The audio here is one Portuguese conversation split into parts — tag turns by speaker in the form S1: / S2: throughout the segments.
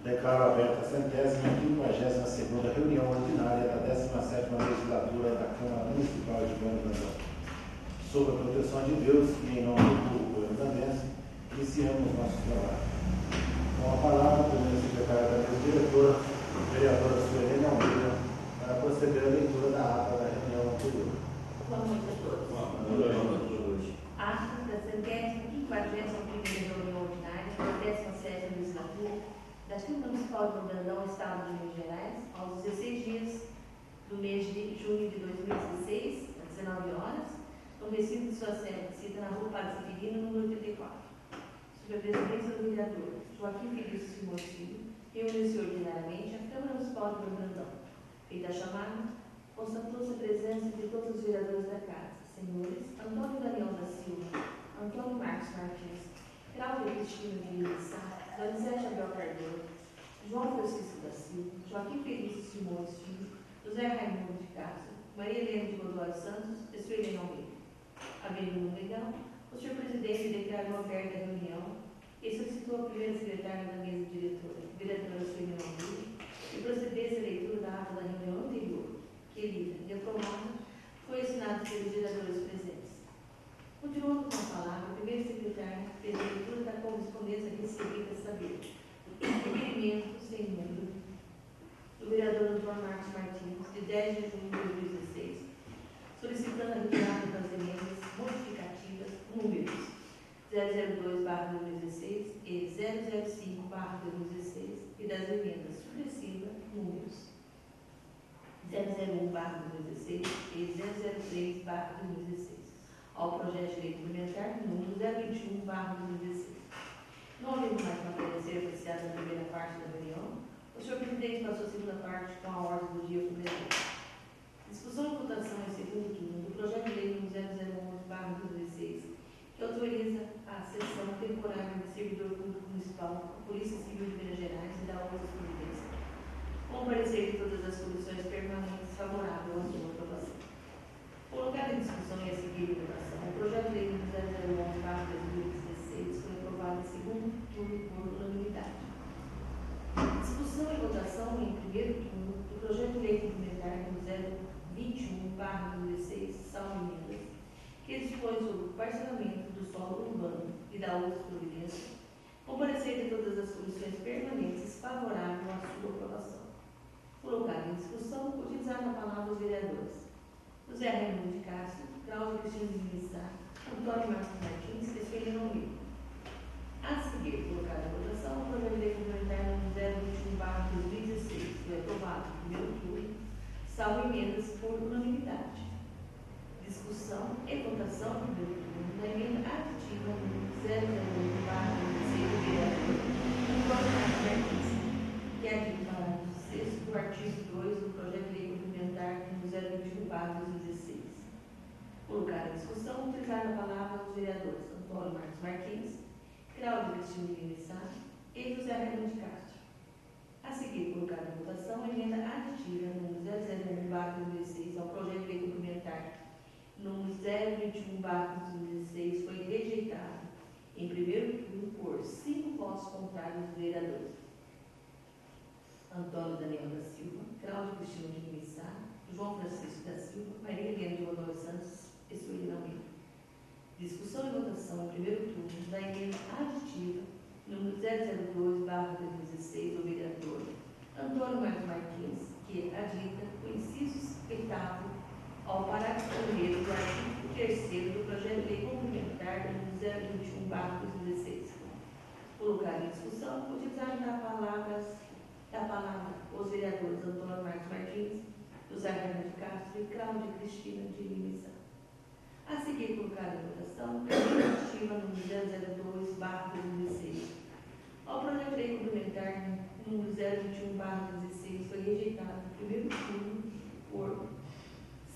S1: Declaro aberta a 152ª reunião ordinária da 17ª legislatura da Câmara Municipal de Bueno Brandão. Sob a proteção de Deus e em nome do povo buenos-brandense, iniciamos nosso trabalho. Com a palavra, a primeira secretária da mesa diretora, vereadora Suelene Almeida, para proceder à leitura da ata da reunião anterior.
S2: Boa noite a todos.
S3: Boa noite.
S2: Ata da 151ª reunião ordinária da 17ª legislatura da Câmara Municipal de Brandão, Estado de Minas Gerais, aos 16 dias do mês de junho de 2016, às 19 horas, no recinto de sua sede, cita na Rua Padre Severino, número 84. Sob a presidência do vereador Joaquim Felício Simões Filho, reuniu-se ordinariamente a Câmara Municipal de Brandão. Feita a chamada, constatou-se a presença de todos os vereadores da Casa, senhores Antônio Daniel da Silva, Antônio Marcos Martins, Cláudia Cristina de Lissa, Donizete Abel Cardoso, João Francisco da Silva, Joaquim Felício Simões Filho, José Raimundo de Castro, Maria Helena de Godoy Santos e Suelene Almeida. Havendo no legal, o senhor presidente declarou aberta a reunião e solicitou a primeira secretária da mesa diretora, vereadora Suelene Almeida, e procedesse a leitura da ata da reunião anterior, que, lida e aprovada, foi assinada pelos vereadores presentes. Continuando com a palavra, a primeira secretária fez a leitura da correspondência recebida a saber requerimento sem número do vereador Antônio Marcos Martins, de 10 de junho de 2016, solicitando a retirada das emendas modificativas números 002/2016 e 005/2016 e das emendas supressivas números 001/2016 e 003/2016 ao projeto de lei complementar número 021/2016. Não havendo mais uma parecer apreciada na primeira parte da reunião, o senhor presidente passou a segunda parte com a ordem do dia complementar. Discussão e votação em segundo turno do projeto de lei número 001/2016, que autoriza a cessão temporária de servidor público municipal da Polícia Civil de Minas Gerais e da outras providências, com o parecer de todas as comissões permanentes favorável à sua aprovação. Colocado em discussão e a seguir em votação, o projeto de lei número 001/2016 foi aprovado em segundo turno por unanimidade. Discussão e votação em primeiro turno do projeto de lei complementar número 021/2016, salvo emendas, que dispõe sobre o parcelamento do solo urbano e da outras providências, com parecer de todas as comissões permanentes favorável à sua aprovação. Colocado em discussão, utilizar a palavra os vereadores José Raimundo de Castro, Cláudia Cristina de Lissa, Antônio Marcos Martins e Suelene Almeida. A seguir, colocado em votação, o projeto de lei complementar número 021/2016 foi aprovado no primeiro turno, salvo emendas por unanimidade. Discussão e votação no primeiro turno da emenda aditiva número 001/2016 do vereador Antônio Marcos Martins, que adiciona o parágrafo 6º do artigo 2 do projeto de lei complementar número 021/2016. Colocar em discussão, utilizar a palavra os vereadores Antônio Marcos Martins, Cláudia Cristina de Lissa e José Raimundo de Castro. A seguir, colocar em votação a emenda aditiva número 001/2016 ao projeto de lei complementar número 021/2016 foi rejeitado em primeiro turno por 5 votos contrários dos vereadores Antônio Daniel da Silva, Cláudia Cristina de Lissa, João Francisco da Silva, Maria Helena de Godoy Santos e Suelene Almeida. Discussão e votação em primeiro turno da emenda aditiva número 002/2016 do vereador Antônio Marcos Martins, que adita o inciso 8º ao parágrafo 1º do artigo 3º do projeto de lei complementar número 021/2016. Colocar em discussão, utilizar da palavra os vereadores Antônio Marcos Martins, José Raimundo de Castro e Cláudia Cristina de Lissa. A seguir, colocar em votação a emenda aditiva número 002/2016. Ao projeto de lei complementar número 021/2016 foi rejeitado no primeiro turno por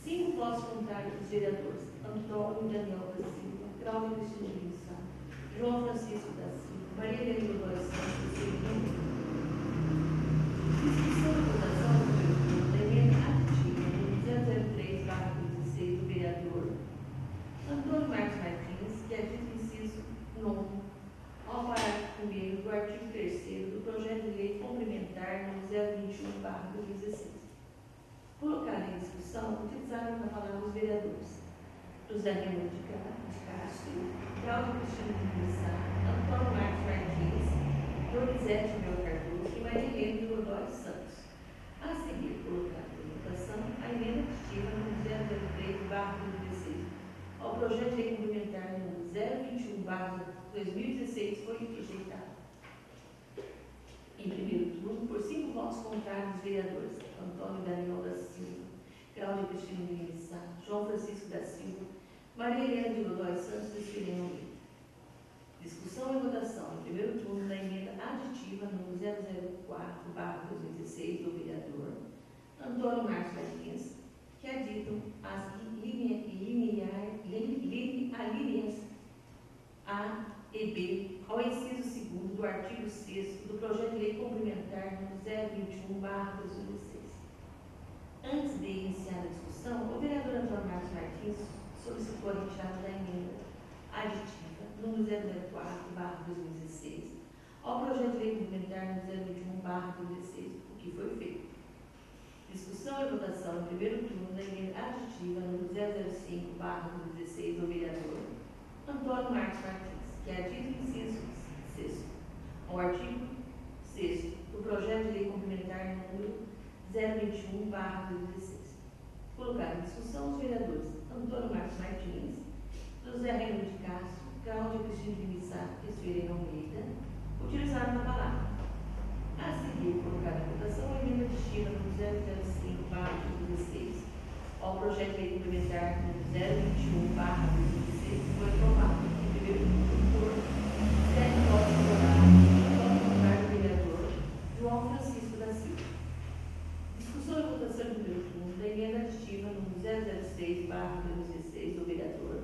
S2: 5 votos contrários dos vereadores Antônio Daniel da Silva, Cláudia Cristina de Lissa, João Francisco da Silva, Maria Helena de Godoy Santos e Suelene Almeida. Discussão e votação do primeiro turno da emenda aditiva número 003/2016 do vereador Antônio Marcos Martins, que adita o inciso 9º ao parágrafo 1º do artigo 3º do projeto de lei complementar José Raimundo de Castro, Cláudio Cristina de Missa, Antônio Marcos Martins, Donizete Mel Cardoso e Maria Helena de Godoy Santos. A seguir, colocado em votação, a emenda aditiva número 003/2016 ao projeto de lei complementar número 021/2016 foi rejeitado. Em primeiro turno, por 5 votos contrários dos vereadores Antônio Daniel da Silva, Cláudia Cristina de Missa, João Francisco da Silva, Maria Helena de Godoy Santos e Serena Almeida. Discussão e votação em primeiro turno da emenda aditiva número 004/2016 do vereador Antônio Marcos Martins, que aditam as alíneas A e B ao inciso 2º do artigo 6º do projeto de lei complementar número 021/2016. Antes de iniciar a discussão, o vereador Antônio Marcos Martins solicitou a retirada da emenda aditiva número 004/2016 ao projeto de lei complementar número 021/2016, o que foi feito. Discussão e votação em primeiro turno da emenda aditiva número 005/2016 do vereador Antônio Marcos Martins, que adita o inciso 6º ao artigo 6º do projeto de lei complementar número 021/2016. Colocar em discussão os vereadores Antônio Marcos Martins, José Raimundo de Castro, Cláudia Cristina de Missa e Serena Almeida utilizaram a palavra. A seguir, colocar em votação a emenda aditiva número 005/2016 ao projeto de lei complementar número 021/2016 foi aprovado em primeiro turno por 7 votos favoráveis e 1 voto contrário do vereador João Francisco da Silva. Discussão e votação em primeiro turno da emenda aditiva número 006/2016 do vereador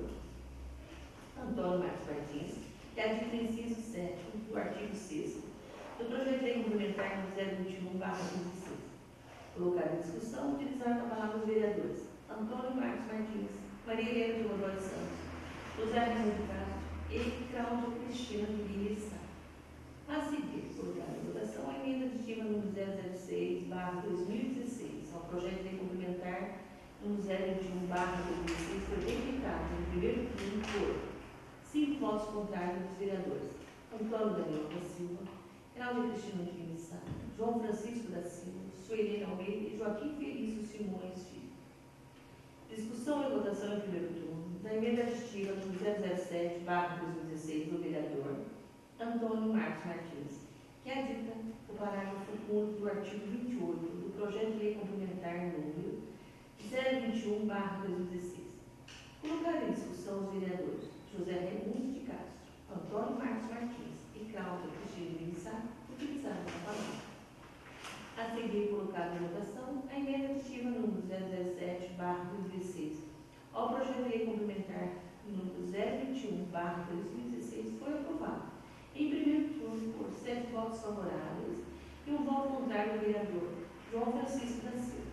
S2: Antônio Marcos Martins, que adita o inciso 7º do artigo 6º do projeto de lei complementar número 021/2016. Colocar em discussão, utilizar a palavra os vereadores Antônio Marcos Martins, Maria Helena de Godoy Santos, José Raimundo de Castro e Cláudia Cristina de Missa. A seguir, colocar em votação a emenda aditiva número 006/2016 ao projeto de lei complementar número 021/2016 foi rejeitado em primeiro turno por 5 votos contrários dos vereadores Antônio Daniel da Silva, Cláudia Cristina de Missa, João Francisco da Silva, Suelena Almeida e Joaquim Felício Simões Filho. Discussão e votação em primeiro turno da emenda aditiva número 007/2016 do vereador Antônio Marcos Martins, que adita o parágrafo 1º do artigo 28 do projeto de lei complementar número 021/2016. Colocar em discussão os vereadores José Raimundo de Castro, Antônio Marcos Martins e Cláudia Cristina de Missa utilizaram a palavra. A seguir, colocado em votação a emenda aditiva número 007/2016 ao projeto de lei complementar número 021/2016 foi aprovado em primeiro turno por 7 votos favoráveis e 1 voto contrário do vereador João Francisco da Silva.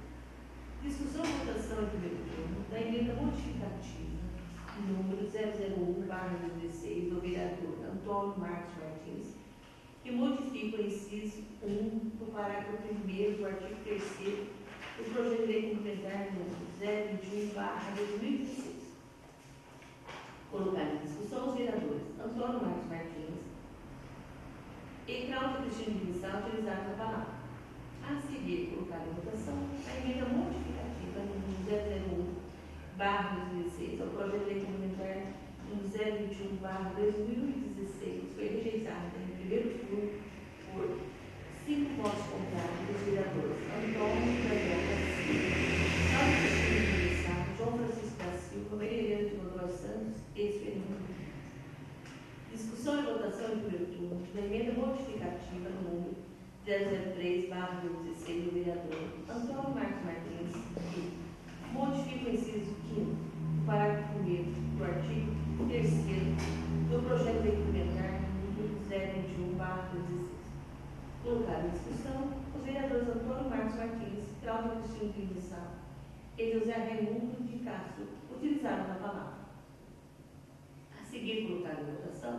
S2: Discussão e votação em primeiro turno da emenda modificativa número 001/2016 do vereador Antônio Marcos Martins, que modifica o inciso 1 do parágrafo 1º do artigo 3º do projeto de lei complementar número 021/2016. Colocar em discussão os vereadores Antônio Marcos Martins e Cláudia Cristina de Missa utilizaram a palavra. A seguir, colocar em votação a emenda modificativa número 001/2016 ao projeto de lei complementar número 021/2016 foi rejeitada em primeiro turno por 5 votos contrários dos vereadores Antônio Daniel da Silva, Cláudia Cristina de Missa, João Francisco da Silva, Maria Helena de Godoy Santos e Serena. Discussão e votação em primeiro turno da emenda modificativa número 003/2016 do vereador Antônio Marcos Martins, que modifica o inciso 5º do parágrafo 1º do artigo 3º do projeto de lei complementar número 021/2016. Colocar em discussão os vereadores Antônio Marcos Martins, Cláudia Cristina de Missa e José Raimundo de Castro utilizaram a palavra. A seguir, colocar em votação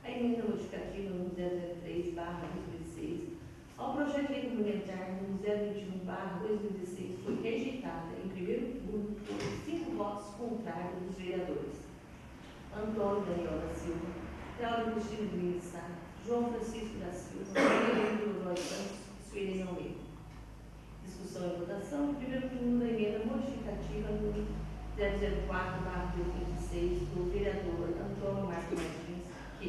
S2: a emenda modificativa número 003/2016 ao projeto de lei complementar número 021/2016 foi rejeitada em primeiro turno por 5 votos contrários dos vereadores Antônio Daniel da Silva, Cláudio Cristina de Mendes Sá, João Francisco da Silva, Maria Dodói Santos e Sueli Almeida. Discussão e votação. Primeiro turno da emenda modificativa número 004/2016 do vereador Antônio Marcos Martins, que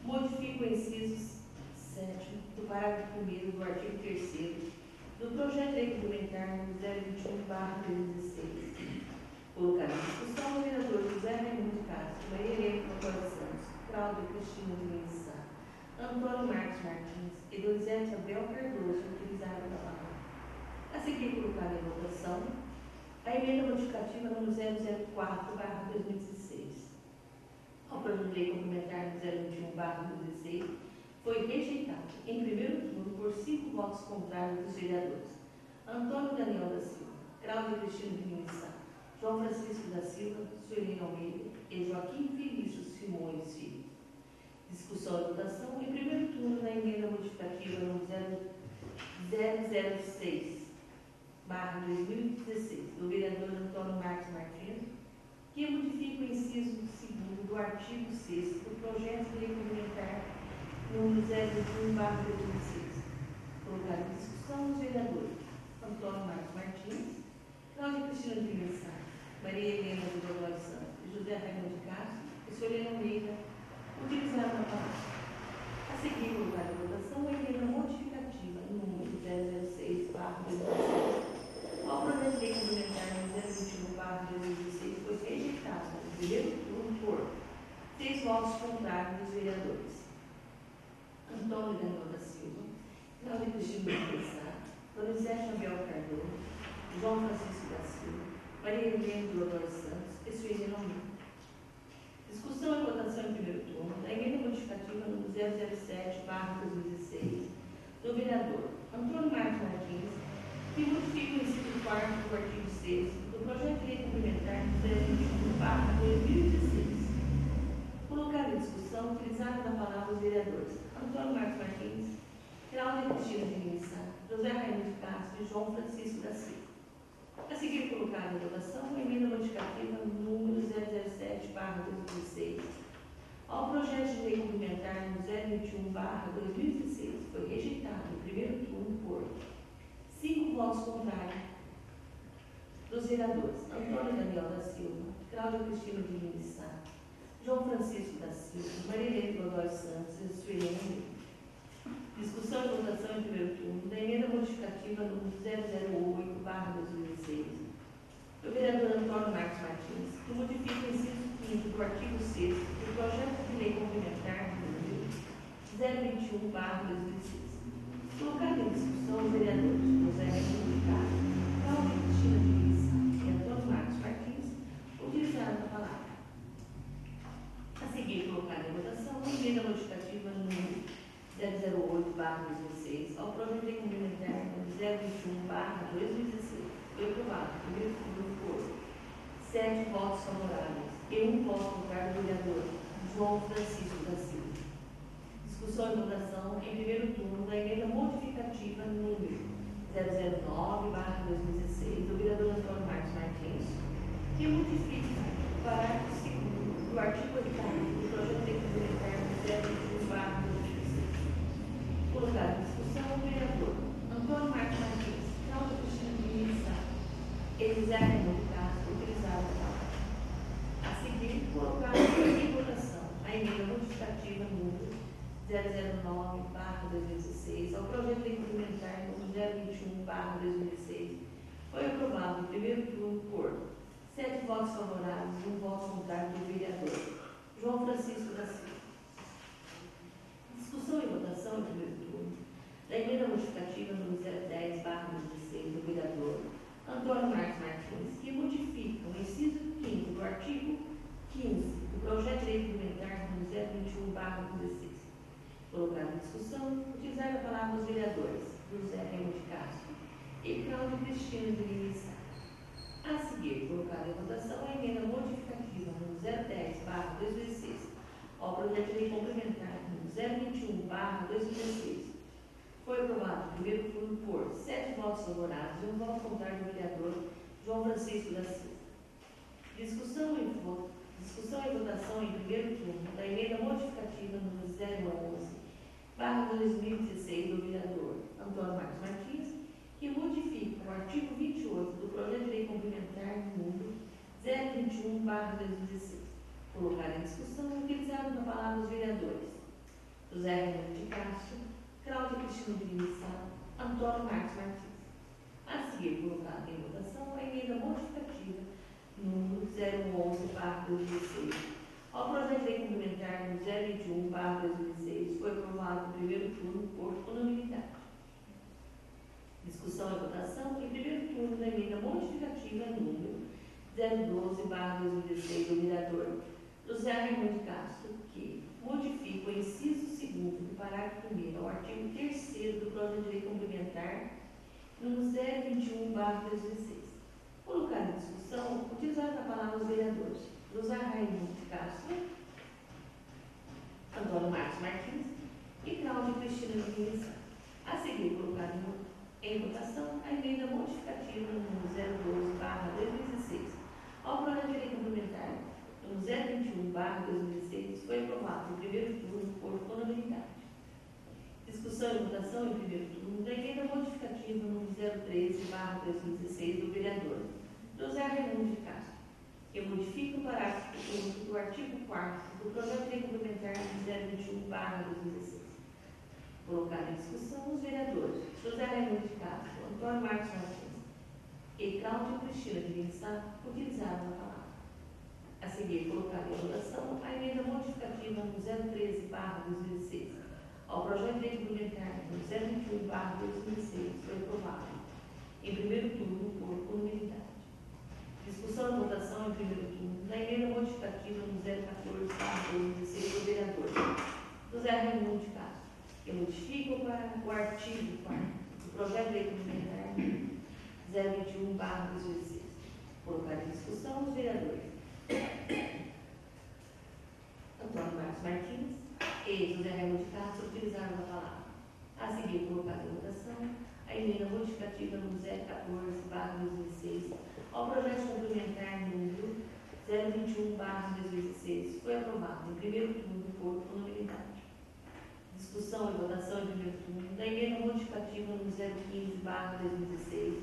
S2: modifica o inciso 7 do parágrafo 1º do artigo 3º do projeto de lei complementar número 021/2016. Colocar em discussão o vereador José Raimundo Castro, Maria Helena Costa Santos, Cláudia Cristina de Mendes Sá, Antônio Marcos Martins e Donizete Abel Cardoso utilizaram a palavra. A seguir, colocar em votação a emenda modificativa número 004/2016. Ao projeto de lei complementar 021/2016 foi rejeitado em primeiro turno por 5 votos contrários dos vereadores Antônio Daniel da Silva, Cláudia Cristina de Mendes Sá, João Francisco da Silva, Sueli Almeida e Joaquim Felício Simões Filho. Discussão e votação em primeiro turno da emenda modificativa número 006/2016 do vereador Antônio Marcos Martins, que modifica o inciso 2º do artigo 6º do projeto de lei complementar número 021/2016. Colocar em discussão os vereadores Antônio Marcos Martins, Cláudia Cristina de Mendes Sá, Maria Helena de Dodói Santos e José Raimundo de Castro e Sueli Almeida utilizaram a palavra. A seguir, colocar em votação a emenda modificativa número 006/2016 ao projeto de lei complementar número 021/2016 foi rejeitado no primeiro turno por 6 votos contrários dos vereadores Antônio Daniel da Silva, Cláudia Cristina de Mendes Sá, Donizete Abel Cardoso, João Francisco da Silva, Maria Helena de Dodói Santos e Sueli Almeida. Discussão e votação em primeiro turno da emenda modificativa número 007/2016 do vereador Antônio Marcos Martins, que modifica o inciso 4º do artigo 6º do projeto de lei complementar 021/2016. Colocar em discussão, utilizado da palavra os vereadores Antônio Marcos Martins, Cláudia Cristina de Mendes Sá, José Raimundo Castro e João Francisco da Silva. A seguir, colocar em votação a emenda modificativa número 007/2016 ao projeto de lei complementar número 021/2016 foi rejeitado no primeiro turno por 5 votos contrários dos vereadores Antônio Daniel da Silva, Cláudia Cristina de Mendes Sá, João Francisco da Silva, Maria Helena de Dodói Santos e Sueli Almeida. Discussão e votação em primeiro turno da emenda modificativa número 008/2016 do vereador Antônio Marcos Martins, que modifica o inciso 5º do artigo 6º do projeto de lei complementar número 021/2016. Colocado em discussão os vereadores José Raimundo Castro, Cláudia Cristina de Mendes Sá e Antônio Marcos Martins utilizaram a palavra. A seguir, colocado em votação a emenda modificativa número 008/2016 ao projeto de lei complementar número 021/2016. Foi aprovado no primeiro turno por 7 votos favoráveis e 1 voto contrário do vereador João Francisco da Silva. Discussão e votação em primeiro turno da emenda modificativa número 009/2016 do vereador Antônio Marcos Martins, que modifica o parágrafo 2º do artigo 8º do projeto de lei complementar número 021/2016. Colocado em discussão o vereador Antônio Marcos Martins, Cláudia Cristina de Mendes Sá e José Raimundo Castro utilizaram a palavra. A seguir, colocado em votação a emenda modificativa número 009/2016 ao projeto de lei complementar número 021/2016 foi aprovado no primeiro turno por 7 votos favoráveis e 1 voto contrário do vereador João Francisco da Silva. Discussão e votação em primeiro turno da emenda modificativa número 010/2016 do vereador Antônio Marcos Martins, que modifica o inciso 5º do artigo 15 do projeto de lei complementar número 021/2016. Colocado em discussão, utilizar a palavra os vereadores José Raimundo Castro e Cláudia Cristina de Mendes Sá. A seguir, colocada em votação a emenda modificativa número 010/2016 ao projeto de lei complementar número 021/2016. Foi aprovado no primeiro turno por 7 votos favoráveis e 1 voto contrário do vereador João Francisco da Silva. Discussão e votação em primeiro turno da emenda modificativa número 011/2016 do vereador Antônio Marcos Martins, que modifica o artigo 28 do projeto de lei complementar número 021/2016. Colocar em discussão e utilizar na palavra os vereadores José Raimundo de Castro, Cláudia Cristina de Lima, Antônio Marcos Martins. A seguir, colocada em votação a emenda modificativa número 011/2016 ao projeto de lei complementar número 021/2016 foi aprovado no primeiro turno por unanimidade. Discussão e votação em primeiro turno da emenda modificativa número 012/2016 do vereador José Raimundo de Castro, que modifica o inciso 2º do parágrafo 1º ao artigo 3º do projeto de lei complementar número 021/2016. Colocar em discussão, utilizar a palavra os vereadores José Raimundo de Castro, Antônio Marcos Martins e Cláudia Cristina de Lima. A seguir, colocar em votação a emenda modificativa número 012/2016 ao projeto de lei complementar número 021/2016 foi aprovado no primeiro turno por unanimidade. Discussão e votação em primeiro turno da emenda modificativa número 013/2016 do vereador José Raimundo de Castro, que modifica o parágrafo único do artigo 4º do projeto de lei complementar número 021/2016. Colocar em discussão os vereadores José Raimundo de Castro, Antônio Marcos Martins e Cláudia Cristina de Lima utilizaram a palavra. A seguir, colocar em votação a emenda modificativa número 013/2016 ao projeto de lei complementar número 021/2016 foi aprovado em primeiro turno por unanimidade. Discussão e votação em primeiro turno da emenda modificativa número 014/2016 do vereador José Raimundo de Castro, que modifica o artigo 4º do projeto de lei complementar 021/2016. Colocar em discussão os vereadores Antônio Marcos Martins e José Raimundo de Castro utilizaram a palavra. A seguir, colocar em votação a emenda modificativa número 014/2016 ao projeto complementar número 021/2016 foi aprovado em primeiro turno por unanimidade. Discussão e votação em primeiro turno da emenda modificativa número 015/2016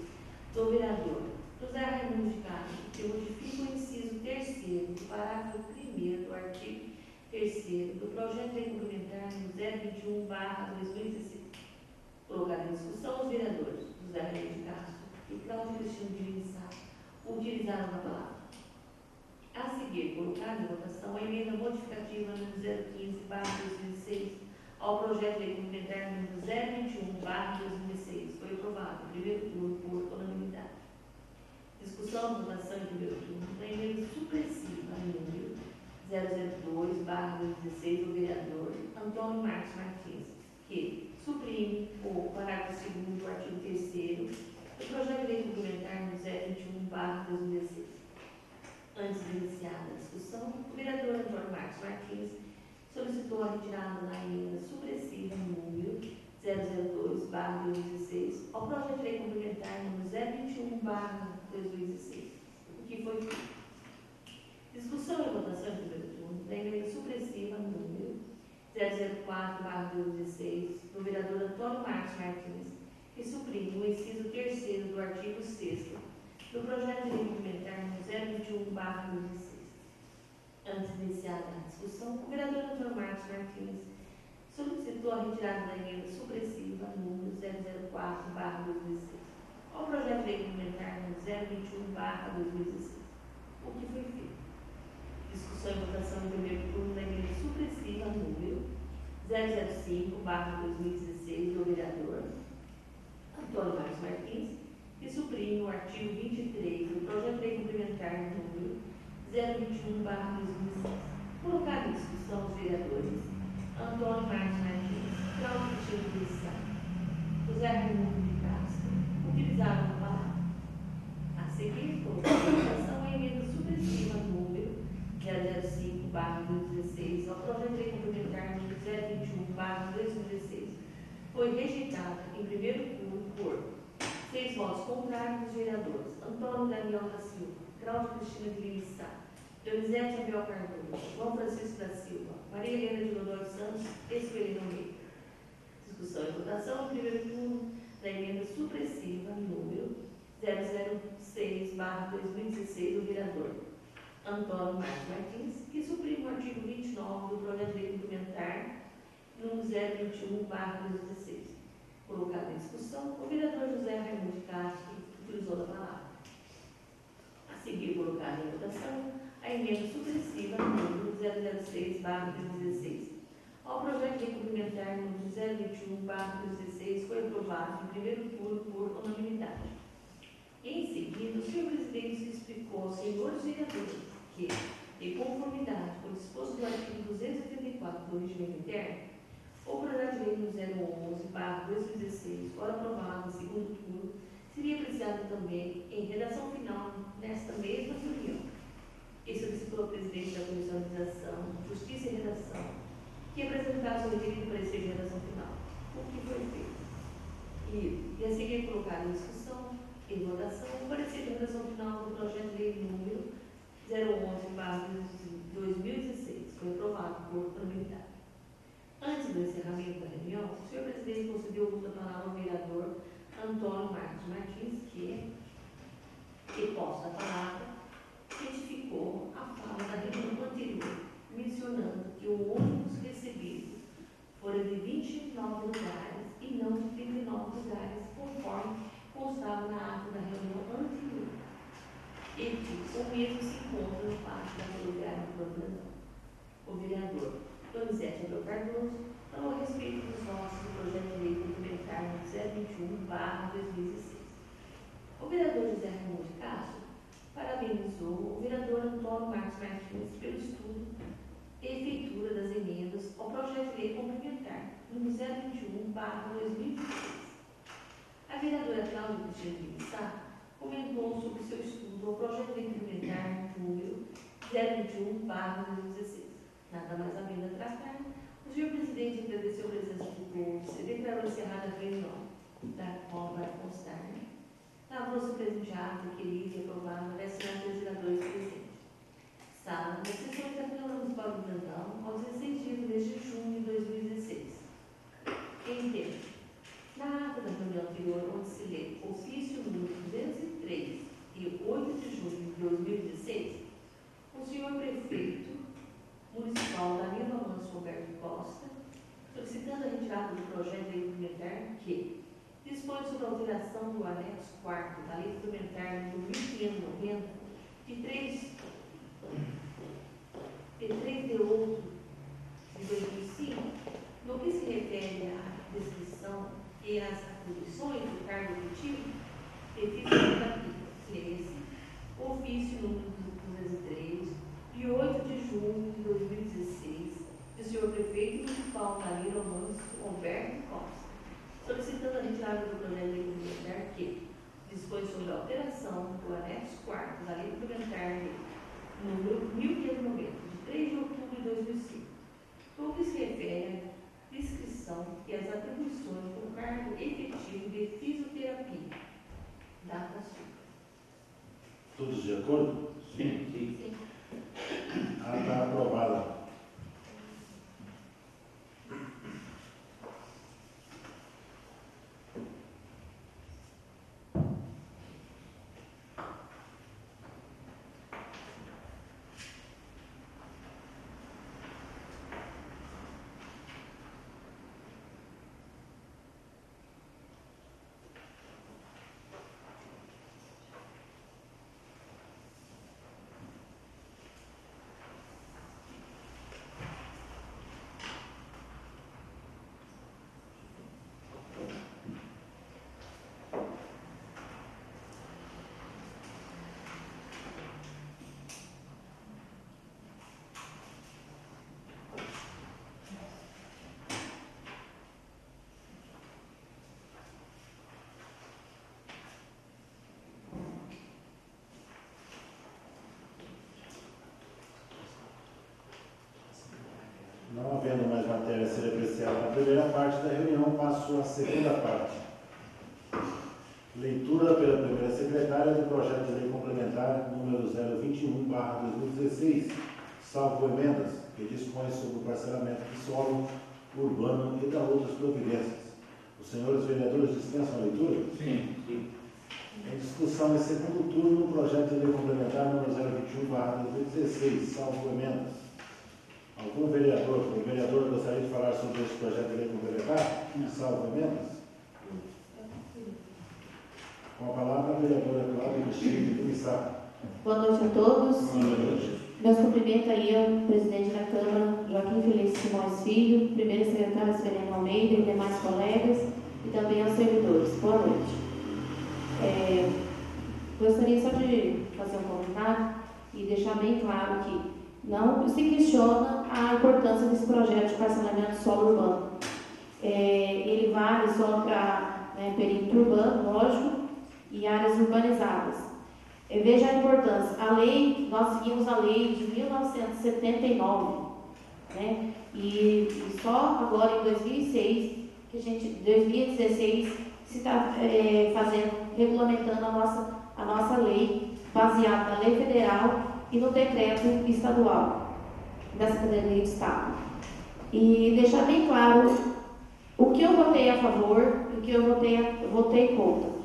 S2: do vereador José Raimundo de Castro, que modifica o inciso 3º do parágrafo 1º do artigo 3º do projeto de lei complementar número 021/2016. Colocar em discussão os vereadores José Raimundo de Castro e Cláudia Cristina de Lima utilizaram a palavra. A seguir, colocar em votação a emenda modificativa número 015/2016 ao projeto de lei complementar número 021/2016 foi aprovado em primeiro turno por unanimidade. Discussão e votação em primeiro turno da emenda supressiva número 002/2016 do vereador Antônio Marcos Martins, que suprime o parágrafo 2º do artigo 3º do projeto de lei complementar número 021/2016. Antes de iniciar a discussão, o vereador Antônio Marcos Martins solicitou a retirada da emenda supressiva número 002/2016 ao projeto de lei complementar número 021/2016, o que foi feito. Discussão e votação em primeiro turno da emenda supressiva número 004/2016 do vereador Antônio Marcos Martins, que suprime o inciso 3º do artigo 6º do projeto de lei complementar número 021/2016. Antes de iniciar a discussão, o vereador Antônio Marcos Martins solicitou a retirada da emenda supressiva número 004/2016 ao projeto de lei complementar número 021/2016, o que foi feito. Discussão e votação em primeiro turno da emenda supressiva número 005/2016 do vereador Antônio Marcos Martins, que suprime o artigo 23 do projeto de lei complementar número 021/2016. Colocar em discussão os vereadores Antônio Marcos Martins, Cláudia Cristina de Lima, José Raimundo de Castro utilizaram a palavra. A seguir, colocar em votação a emenda supressiva número 005/2016 ao projeto de lei complementar número 021/2016 foi rejeitada em primeiro turno por 6 votos contrários dos vereadores Antônio Daniel da Silva, Cláudia Cristina de Lima Sá, Donizete Abel Cardoso, João Francisco da Silva, Maria Helena de Godoy Santos e Sueli Almeida. Discussão e votação no primeiro turno da emenda supressiva número 006/2016 do vereador Antônio Marcos Martins, que suprime o artigo 29 do projeto de lei complementar número 021/2016. Colocado em discussão, o vereador José Raimundo Castro utilizou a palavra. A seguir, colocada em votação, a emenda supressiva número 006/2016. Ao projeto de lei complementar número 021/2016 foi aprovado em primeiro turno por unanimidade. Em seguida, o senhor presidente se explicou aos senhores vereadores que, em conformidade com o disposto do artigo 284 do regimento interno, o projeto de lei número 011/2016, ora aprovado em segundo turno, seria apreciado também em redação final nesta mesma reunião. E solicitou ao presidente da Comissão de Organização, Justiça e Redação que apresentasse o requerido parecer de redação final, o que foi feito. E a seguir colocado em discussão, em votação, o parecer de redação final do projeto de lei número 011/2016 foi aprovado por unanimidade. Antes do encerramento da reunião, o senhor presidente concedeu o uso da palavra ao vereador Antônio Marcos Martins, que posta a palavra, retificou a fala da reunião anterior, mencionando que o ônibus recebido fora de 29 lugares e não de 39 lugares, conforme constava na ata da reunião anterior, e que o mesmo se encontra no pátio da rodoviária do Brandão. O vereador Donizete Abel Cardoso falou a respeito dos votos do projeto de lei complementar 021/2016. O vereador José Raimundo Castro parabenizou o vereador Antônio Marcos Martins pelo estudo e feitura das emendas ao projeto de lei complementar número 021/2016. A vereadora Cláudia Cristina de Lima Sá comentou sobre seu estudo ao projeto de lei complementar número 021/2016. Nada mais havendo a tratar, o senhor presidente agradeceu a presença do povo e declarou encerrada a reunião, da qual vai constar. Lavrou-se presenteado, requerido e aprovado, vai assinar os vereadores presentes. Sala das sessões da Câmara Municipal do Brandão, aos 16 dias do mês de junho de 2016. Em tempo, na ata da reunião anterior, onde se lê ofício número 203 e 8 de junho de 2016, o senhor prefeito municipal Danilo Amancio Roberto Costa, solicitando a retirada do projeto de lei complementar que dispõe sobre a alteração do anexo 4º da lei complementar número 1590 de 3 de outubro de 2005, no que se refere à descrição e às atribuições do cargo efetivo, esse ofício número 203 de 8 de junho de 2016, do senhor prefeito municipal Danilo Amancio Roberto Costa, solicitando a retirada do projeto de lei complementar que dispõe sobre a alteração do anexo 4º da lei complementar número 1590, de 3 de outubro de 2005, no que se refere à descrição e às atribuições do cargo efetivo de fisioterapia. Data sua.
S1: Todos de acordo?
S3: Sim.
S2: Sim.
S1: Está aprovada. Não havendo mais matéria a ser apreciada na primeira parte da reunião, passo à segunda parte. Leitura pela primeira secretária do projeto de lei complementar número 021/2016, salvo emendas, que dispõe sobre o parcelamento de solo urbano e da outras providências. Os senhores vereadores dispensam a leitura?
S3: Sim.
S1: Em discussão em segundo turno, o projeto de lei complementar número 021/2016, salvo emendas. Algum vereador ou vereadora gostaria de falar sobre este projeto de lei complementar? Salvo emendas? Com a palavra, a vereadora Cláudia Cristina de Missá.
S4: Boa noite a todos.
S1: Boa noite.
S4: Meus cumprimentos aí ao presidente da Câmara, Joaquim Feliz Simões Filho, primeiro secretário Sereno Almeida e demais colegas, e também aos servidores. Boa noite. Gostaria só de fazer um comentário e deixar bem claro que não se questiona a importância desse projeto de parcelamento de solo urbano. Ele vale só para perímetro urbano, lógico, e áreas urbanizadas. Veja a importância. A lei, nós seguimos a lei de 1979, né? E só agora em 2016, 2016, se está regulamentando a nossa lei, baseada na lei federal e no decreto estadual da Secretaria de Estado. E deixar bem claro o que eu votei a favor e o que eu votei contra.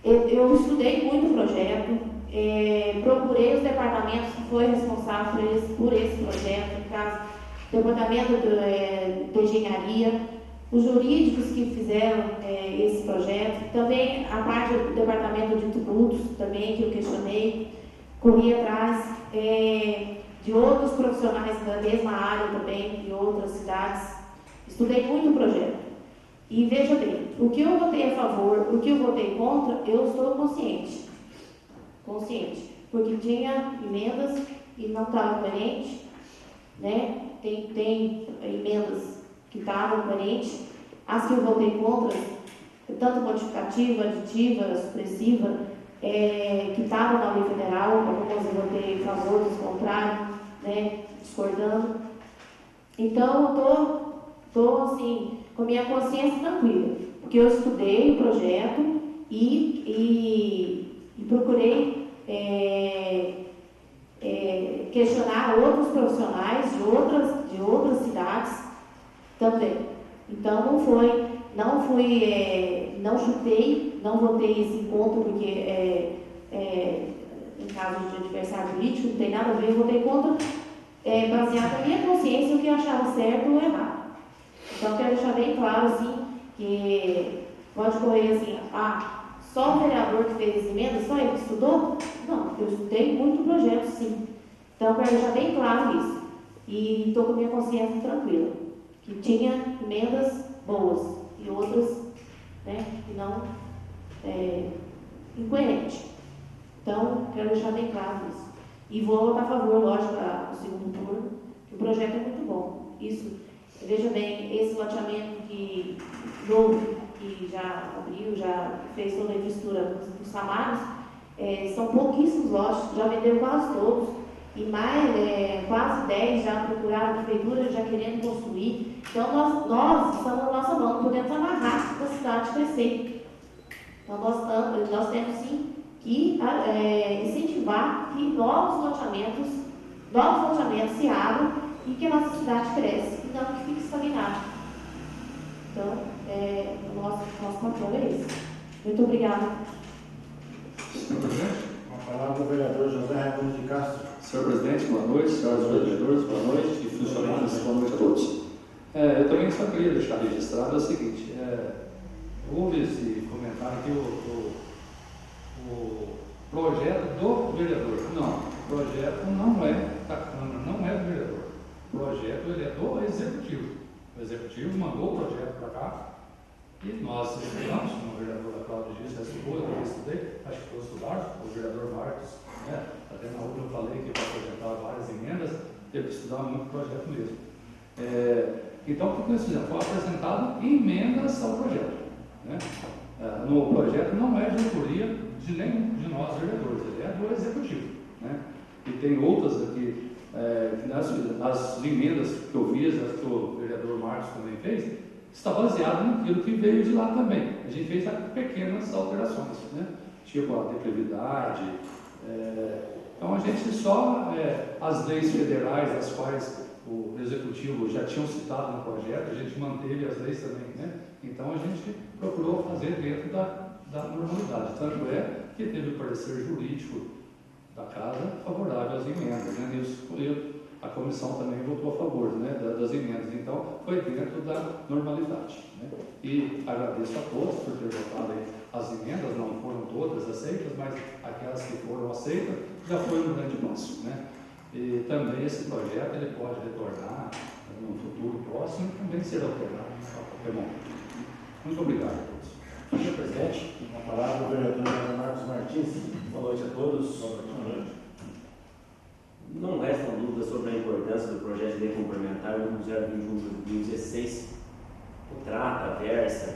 S4: Eu estudei muito o projeto, procurei os departamentos que foram responsáveis por esse projeto, no caso, o departamento de engenharia, os jurídicos que fizeram esse projeto, também a parte do departamento de tributos, também que eu questionei, corri atrás de outros profissionais da mesma área também, de outras cidades, estudei muito o projeto. E veja bem, o que eu votei a favor, o que eu votei contra, eu estou consciente, porque tinha emendas e não estava coerente, né? Tem emendas que estavam coerentes, as que eu votei contra, tanto modificativa, aditiva, supressiva, que estavam na lei federal, algumas eu votei a favor, dos contrários, né? Discordando. Então, eu estou assim, com a minha consciência tranquila, porque eu estudei o projeto e procurei questionar outros profissionais de outras cidades também. Então não chutei, não votei esse contra porque em caso de adversário político não tem nada a ver, eu votei contra baseado na minha consciência o que eu achava certo ou errado. Então, quero deixar bem claro, assim, que pode correr assim, só o vereador que fez emenda, só ele que estudou? Não, eu estudei muito o projeto, sim. Então, quero deixar bem claro isso. E estou com a minha consciência tranquila, que tinha emendas boas e outras, né, que não incoerentes. Então, quero deixar bem claro isso. E vou votar a favor, lógico, do segundo turno, que o projeto é muito bom. Isso. Veja bem, esse loteamento novo que já abriu, já fez toda a infraestrutura dos salários, são pouquíssimos lotes, já venderam quase todos, e mais, quase 10 já procuraram a prefeitura, já querendo construir. Então, nós estamos na nossa mão, não podemos amarrar para a cidade crescer. Então, nós temos sim que incentivar que novos loteamentos se abram e que a nossa cidade cresça, e não que fique estagnado. Então, o nosso papel é esse. Muito obrigada.
S3: Senhor presidente.
S1: Com a palavra, o vereador José Raimundo de Castro.
S3: Senhor presidente, boa noite. Senhores vereadores, boa noite. E funcionários, boa noite a todos. Eu também só queria deixar registrado o seguinte. Houve esse comentário que o projeto do vereador. Não, o projeto não é da Câmara, não é do vereador. O projeto ele é do Executivo. O Executivo mandou o projeto para cá e nós estudamos, como o vereador da Cláudia disse, eu também estudei, acho que todos estudaram, o vereador Marcos, até na outra eu falei que para apresentar várias emendas, teve que estudar muito o projeto mesmo. Então, o que nós fizemos? Foi apresentado emendas ao projeto. Né? No projeto não é de autoria de nenhum de nós vereadores, ele é do Executivo. Né? E tem outras aqui, as emendas que eu fiz, as que o vereador Marcos também fez, está baseado naquilo que veio de lá também. A gente fez pequenas alterações, né? Tipo a declividade. Então a gente só, as leis federais, as quais o Executivo já tinham citado no projeto, a gente manteve as leis também, né? Então a gente procurou fazer dentro da normalidade. Tanto é que teve o parecer jurídico da Casa favorável às emendas, né? E a comissão também votou a favor, né, das emendas. Então foi dentro da normalidade, né? E agradeço a todos por ter votado aí as emendas, não foram todas aceitas, mas aquelas que foram aceitas já foi um grande passo, né? E também esse projeto ele pode retornar no futuro próximo e também ser alterado a qualquer momento. Muito obrigado a todos.
S1: Senhor presidente, uma palavra ao vereador Marcos Martins.
S5: Boa noite a todos.
S1: Boa noite.
S5: Não restam dúvidas sobre a importância do projeto de lei complementar 1021/2016, que trata, versa,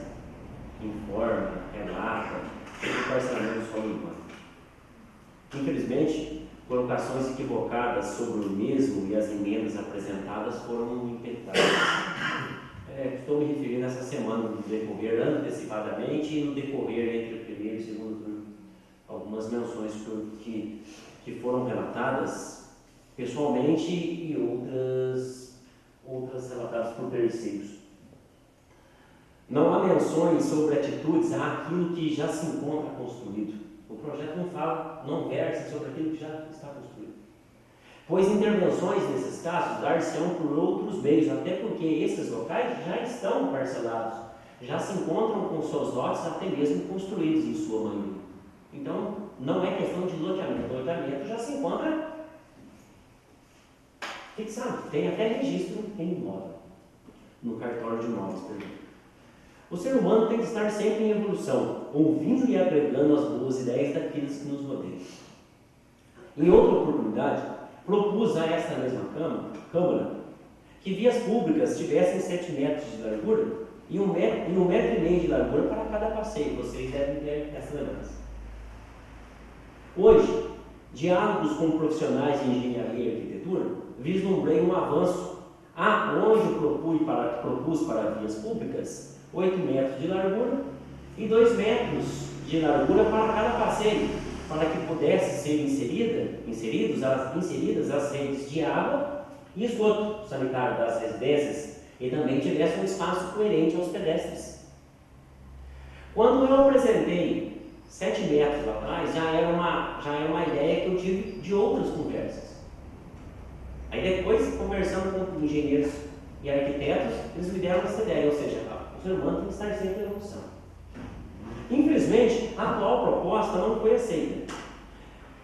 S5: informa, relata sobre o parcelamento do solo urbano. Infelizmente, colocações equivocadas sobre o mesmo e as emendas apresentadas foram impetradas. Estou me referindo essa semana no decorrer antecipadamente e no decorrer entre o primeiro e o segundo turno. Algumas menções que foram relatadas pessoalmente e outras relatadas por terceiros. Não há menções sobre atitudes àquilo que já se encontra construído. O projeto não versa sobre aquilo que já está construído. Pois intervenções nesses casos dar-se-ão por outros meios, até porque esses locais já estão parcelados, já se encontram com seus lotes até mesmo construídos em sua maioria. Então, não é questão de loteamento. O loteamento já se encontra fixado, tem até registro em imóvel, no cartório de imóveis, por exemplo. O ser humano tem que estar sempre em evolução, ouvindo e agregando as boas ideias daqueles que nos rodeiam. Em outra oportunidade, propus a esta mesma Câmara que vias públicas tivessem 7 metros de largura e 1,5 metro de largura para cada passeio. Vocês devem ter essa lembrança. Hoje, diálogos com profissionais de engenharia e arquitetura, vislumbrei um avanço aonde propus para vias públicas 8 metros de largura e 2 metros de largura para cada passeio, para que pudesse ser inseridas as redes de água e esgoto sanitário das residências e também tivesse um espaço coerente aos pedestres. Quando eu apresentei 7 metros atrás, já era uma ideia que eu tive de outras conversas. Aí depois, conversando com engenheiros e arquitetos, eles me deram essa ideia, ou seja, o ser humano tem que estar sempre em evolução. Infelizmente, a atual proposta não foi aceita.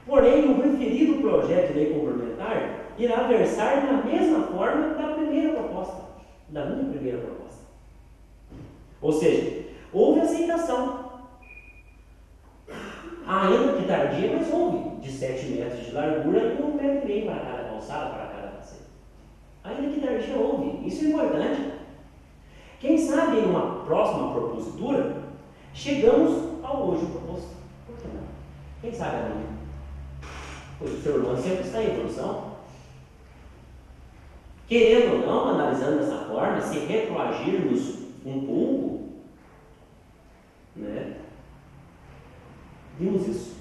S5: Porém, o referido projeto de lei complementar irá versar na mesma forma da primeira proposta, da minha primeira proposta. Ou seja, houve aceitação. Ainda que tardia, mas houve, de 7 metros de largura e 1,5 metro para cada calçada, para cada passeio. Ainda que tardia, houve. Isso é importante. Quem sabe em uma próxima propositura, chegamos ao hoje proposto. Por que não? Quem sabe amanhã? Pois o ser humano sempre está em evolução. Querendo ou não, analisando dessa forma, se retroagirmos um pouco, né? Vimos isso.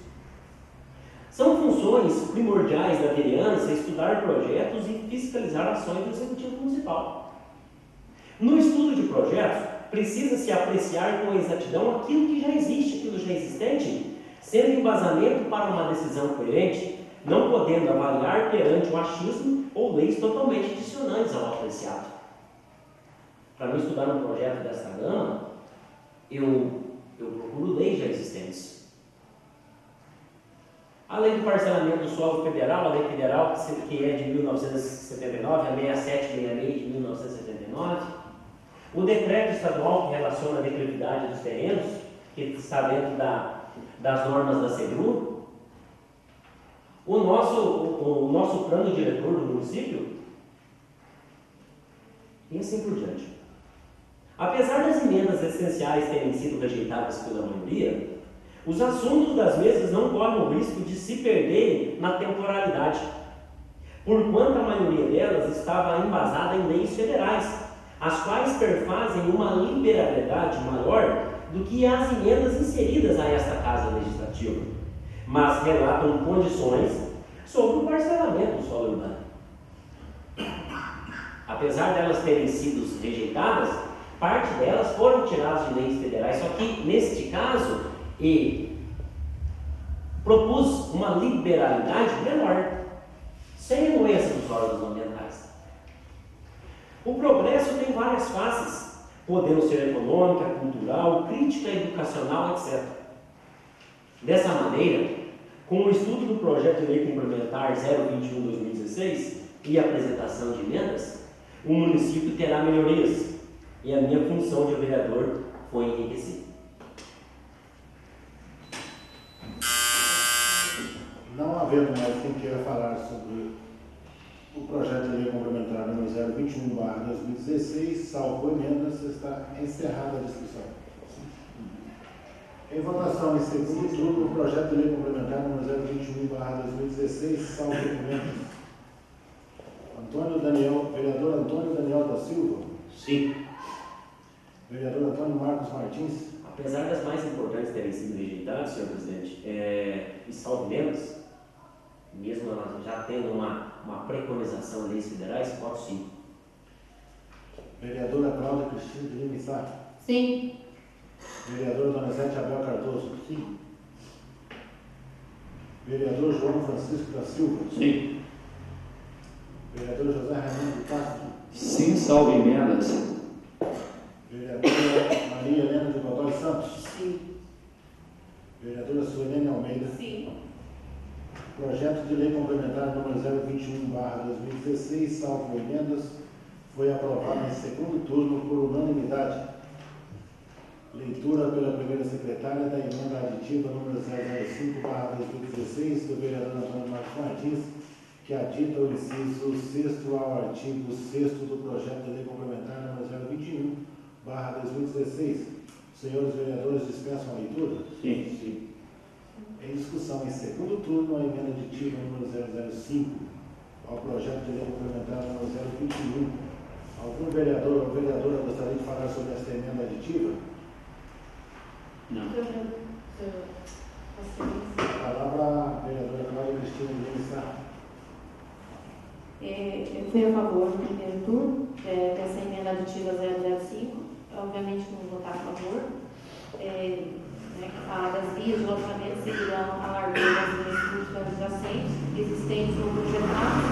S5: São funções primordiais da vereança estudar projetos e fiscalizar ações do Executivo Municipal. No estudo de projetos, precisa-se apreciar com exatidão aquilo que já existe, aquilo já existente, sendo embasamento para uma decisão coerente, não podendo avaliar perante o achismo ou leis totalmente dissonantes ao apreciado. Para não estudar um projeto desta gama, eu procuro leis já existentes. A lei do parcelamento do solo federal, a lei federal que é de 1979, a 6766 de 1979, o decreto estadual que relaciona a declividade dos terrenos, que está dentro das normas da SEGRU, o nosso plano diretor do município, e assim por diante. Apesar das emendas essenciais terem sido rejeitadas pela maioria, os assuntos das mesas não correm o risco de se perderem na temporalidade, porquanto a maioria delas estava embasada em leis federais, as quais perfazem uma liberalidade maior do que as emendas inseridas a esta Casa Legislativa, mas relatam condições sobre o parcelamento do solo urbano. Apesar delas terem sido rejeitadas, parte delas foram tiradas de leis federais, só que neste caso propus uma liberalidade menor, sem anuência dos órgãos ambientais. O progresso tem várias faces, podendo ser econômica, cultural, crítica, educacional, etc. Dessa maneira, com o estudo do projeto de lei complementar 021/2016 e a apresentação de emendas, o município terá melhorias e a minha função de vereador foi enriquecida.
S1: Não havendo mais quem queira falar sobre o projeto de lei complementar número 021/2016, salvo emendas, está encerrada a discussão. Em votação em segundo turno, o projeto de lei complementar número 021/2016, salvo emendas. Vereador Antônio Daniel da Silva.
S5: Sim.
S1: Vereador Antônio Marcos Martins.
S5: Apesar das mais importantes terem sido rejeitadas, senhor presidente, e salvo emendas, mesmo elas já tendo uma preconização em leis federais, voto sim.
S1: Vereadora Cláudia Cristina de Lima Sá.
S4: Sim.
S1: Vereador Donizete Abel Cardoso. Sim. Vereador João Francisco da Silva.
S3: Sim.
S1: Vereador José Raimundo Castro.
S3: Sim, salvo emendas.
S1: Vereadora Maria Helena de Godoy Santos.
S2: Sim.
S1: Vereadora Suelene Almeida.
S2: Sim.
S1: Projeto de lei complementar número 021/2016, salvo emendas, foi aprovado em segundo turno por unanimidade. Leitura pela primeira secretária da emenda aditiva número 005/2016 do vereador Antônio Marcos Martins, que adita o inciso 6º ao artigo 6º do projeto de lei complementar número 021/2016. Senhores vereadores, dispensam a leitura?
S3: Sim.
S1: Em discussão em segundo turno, a emenda aditiva número 005 ao projeto de lei complementar número 021. Algum vereador ou vereadora gostaria de falar sobre esta emenda aditiva?
S3: Não.
S1: A palavra à vereadora Cláudia Cristina de Lima Sá.
S4: Eu fui a favor do primeiro turno dessa emenda aditiva 005. Obviamente não vou votar a favor. Que fala das vias de loteamento seguirão a largura das vias públicas adjacentes existentes ou projetadas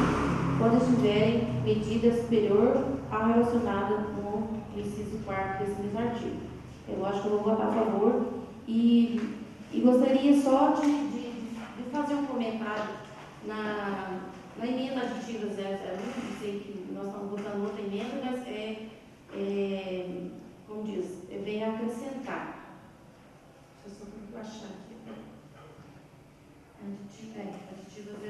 S4: quando estiverem medida superior à relacionada no inciso 4º desse mesmo artigo. Eu acho que eu vou votar a favor e gostaria só de fazer um comentário na emenda aditiva 001. Eu sei que nós estamos votando outra emenda, mas como diz, vem acrescentar. Deixa eu só achar aqui. Aditiva 01.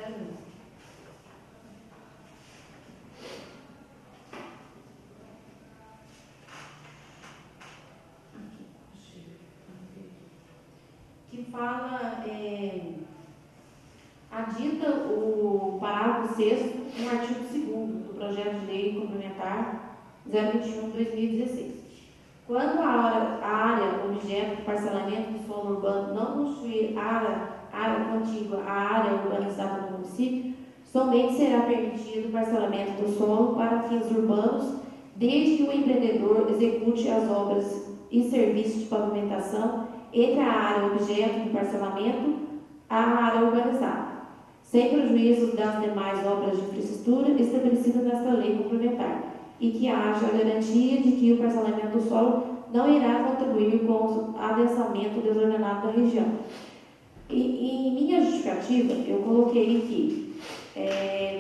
S4: Que fala, adita o parágrafo 6º no artigo 2º do projeto de lei complementar 021/2016. Quando a área objeto de parcelamento do solo urbano não constituir área contígua à área urbanizada no município, somente será permitido o parcelamento do solo para fins urbanos, desde que o empreendedor execute as obras e serviços de pavimentação entre a área objeto de parcelamento à área urbanizada, sem prejuízo das demais obras de infraestrutura estabelecidas nesta lei complementar, e que haja a garantia de que o parcelamento do solo não irá contribuir com o adensamento desordenado da região. Em minha justificativa, eu coloquei que,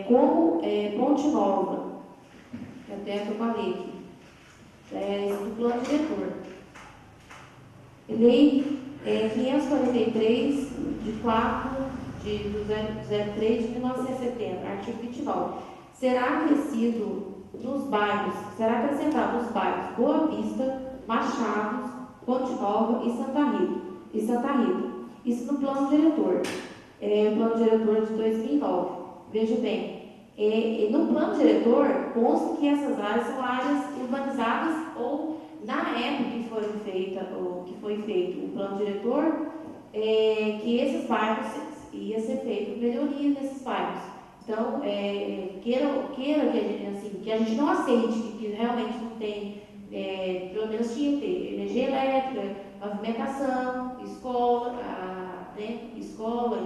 S4: como Ponte Nova, até que eu falei aqui, do plano diretor, lei 543, de 03 de 1970, artigo 29, será acrescentado nos bairros Boa Vista, Machados, Ponte Nova e Santa Rita. Isso no plano diretor. O plano diretor de 2009. Veja bem, No plano diretor, consta que essas áreas são áreas urbanizadas ou, na época que foi feito o plano diretor, que esses bairros ia ser feito melhoria nesses bairros. Então, queira que a gente não aceite que realmente não tem, pelo menos tinha que ter energia elétrica, pavimentação, escola, escola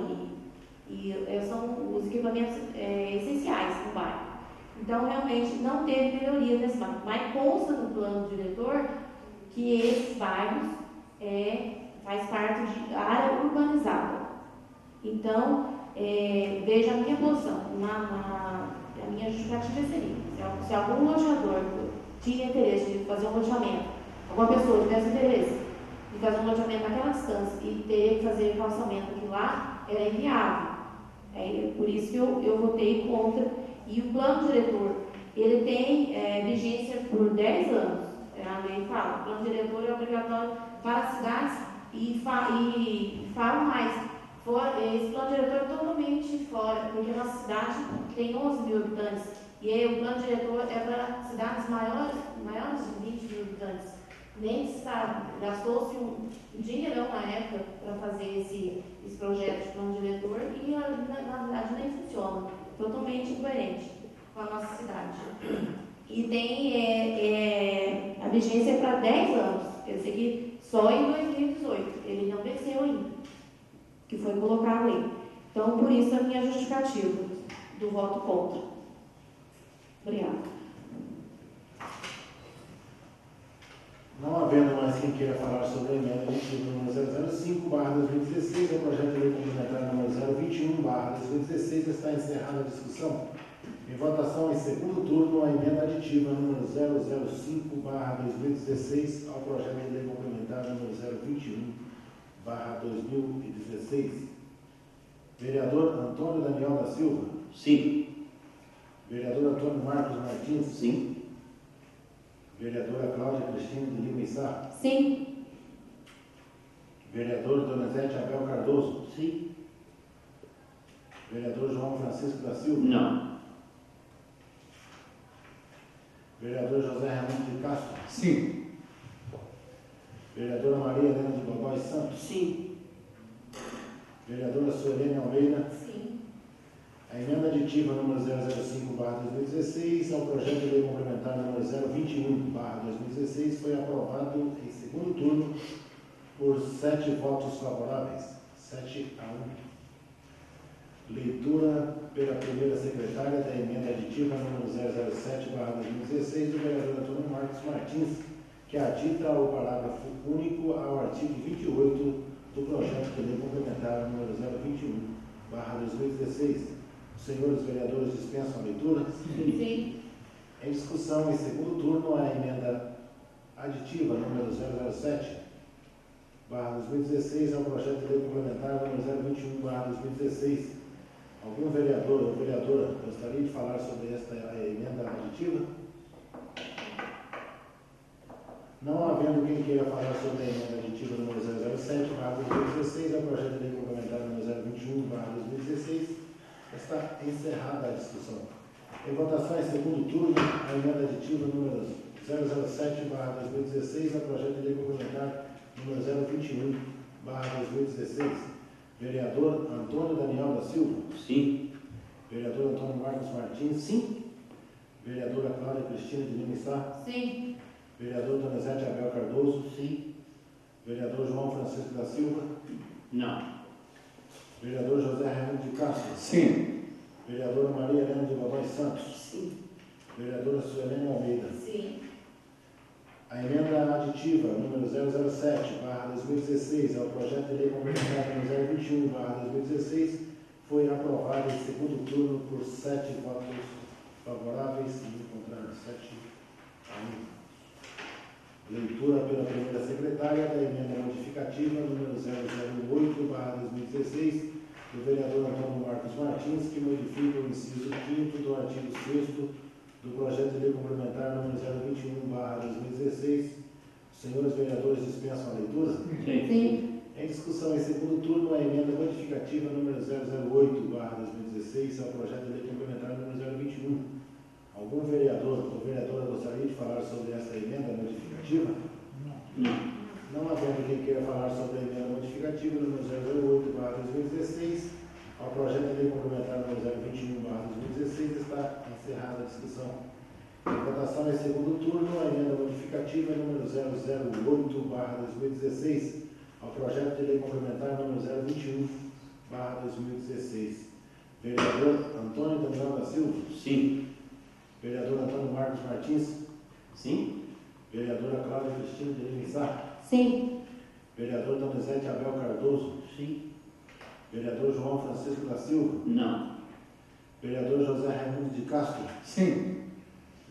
S4: e são os equipamentos essenciais no bairro. Então, realmente, não teve melhoria nesse bairro. Mas consta no plano diretor que esses bairros faz parte de área urbanizada. Então, veja a minha posição. A minha justificativa seria, se algum lojador tinha interesse de fazer um loteamento, alguma pessoa tivesse interesse de fazer um loteamento naquela distância e ter que fazer calçamento aqui lá, era inviável. Por isso que eu votei contra. E o plano diretor, ele tem vigência por 10 anos. A lei fala, o plano diretor é obrigatório para as cidades e fala mais. Esse plano diretor é totalmente fora, porque a nossa cidade tem 11 mil habitantes. E aí, o plano diretor é para cidades maiores de 20 mil habitantes. Nem se sabe, gastou-se um dinheirão na época para fazer esse projeto de plano diretor e na verdade nem funciona. Totalmente incoerente com a nossa cidade. E tem a vigência para 10 anos, quer dizer que só em 2018, ele não venceu ainda, que foi colocado aí. Então, por isso a minha justificativa do voto contra. Obrigada.
S1: Não havendo mais quem queira falar sobre a emenda aditiva número 005/2016, o projeto de lei complementar número 021/2016 está encerrada a discussão. Em votação em segundo turno, a emenda aditiva número 005/2016 ao projeto de lei complementar número 021/2016. Vereador Antônio Daniel da Silva.
S5: Sim.
S1: Vereador Antônio Marcos Martins.
S5: Sim.
S1: Vereadora Cláudia Cristina de Lima Issá.
S4: Sim.
S1: Vereador Donizete Abel Cardoso.
S5: Sim.
S1: Vereador João Francisco da Silva.
S5: Não.
S1: Vereador José Raimundo de Castro.
S3: Sim.
S1: Vereadora Maria Helena de Godoy Santos.
S5: Sim.
S1: Vereadora Suelene Almeida.
S2: Sim.
S1: A emenda aditiva número 005/2016 ao projeto de lei complementar número 021/2016 foi aprovado em segundo turno por 7 votos favoráveis, 7-1. Leitura pela primeira secretária da emenda aditiva número 007/2016 do vereador Antônio Marcos Martins, que adita o parágrafo único ao artigo 28 do projeto de lei complementar número 021/2016. Os senhores vereadores dispensam a leitura?
S4: Sim.
S1: Em discussão, em segundo turno, a emenda aditiva número 007/2016 ao projeto de lei complementar número 021/2016. Algum vereador ou vereadora gostaria de falar sobre esta emenda aditiva? Não havendo quem queira falar sobre a emenda aditiva número 007/2016 ao projeto de lei complementar número 021/2016, está encerrada a discussão. Em votação em segundo turno, a emenda aditiva número 007/2016 ao projeto de lei complementar número 021/2016. Vereador Antônio Daniel da Silva.
S5: Sim.
S1: Vereador Antônio Marcos Martins.
S5: Sim.
S1: Vereadora Cláudia Cristina de Lima Issá.
S4: Sim.
S1: Vereador Donizete Abel Cardoso.
S5: Sim.
S1: Vereador João Francisco da Silva.
S5: Não.
S1: Vereador José Raimundo de Castro.
S3: Sim.
S1: Vereadora Maria Helena de Godoy Santos.
S2: Sim.
S1: Vereadora Suelene Almeida.
S2: Sim.
S1: A emenda aditiva número 007/2016 ao projeto de lei complementar número 021/2016 foi aprovada em segundo turno por 7 votos favoráveis e contrários, 7-1. Leitura pela primeira secretária da emenda modificativa número 008/2016 do vereador Antônio Marcos Martins, que modifica o inciso 5º do artigo 6º do projeto de lei complementar número 021/2016. Os senhores vereadores dispensam a leitura?
S5: Sim.
S4: Sim.
S1: Em discussão em segundo turno, a emenda modificativa número 008/2016 ao projeto de lei complementar número 021. Algum vereador ou vereadora gostaria de falar sobre esta emenda modificativa? Não havendo quem queira falar sobre a emenda modificativa número 008/2016 ao projeto de lei complementar número 021/2016, está encerrada a discussão. Em votação em segundo turno, a emenda modificativa número 008/2016 ao projeto de lei complementar número 021/2016. Vereador Antônio Daniel da Silva?
S5: Sim.
S1: Vereador Antônio Marcos Martins?
S5: Sim.
S1: Vereadora Cláudia Cristina de Lima Sá?
S4: Sim.
S1: Vereador Donizete Abel Cardoso?
S5: Sim.
S1: Vereador João Francisco da Silva?
S5: Não.
S1: Vereador José Raimundo de Castro?
S3: Sim.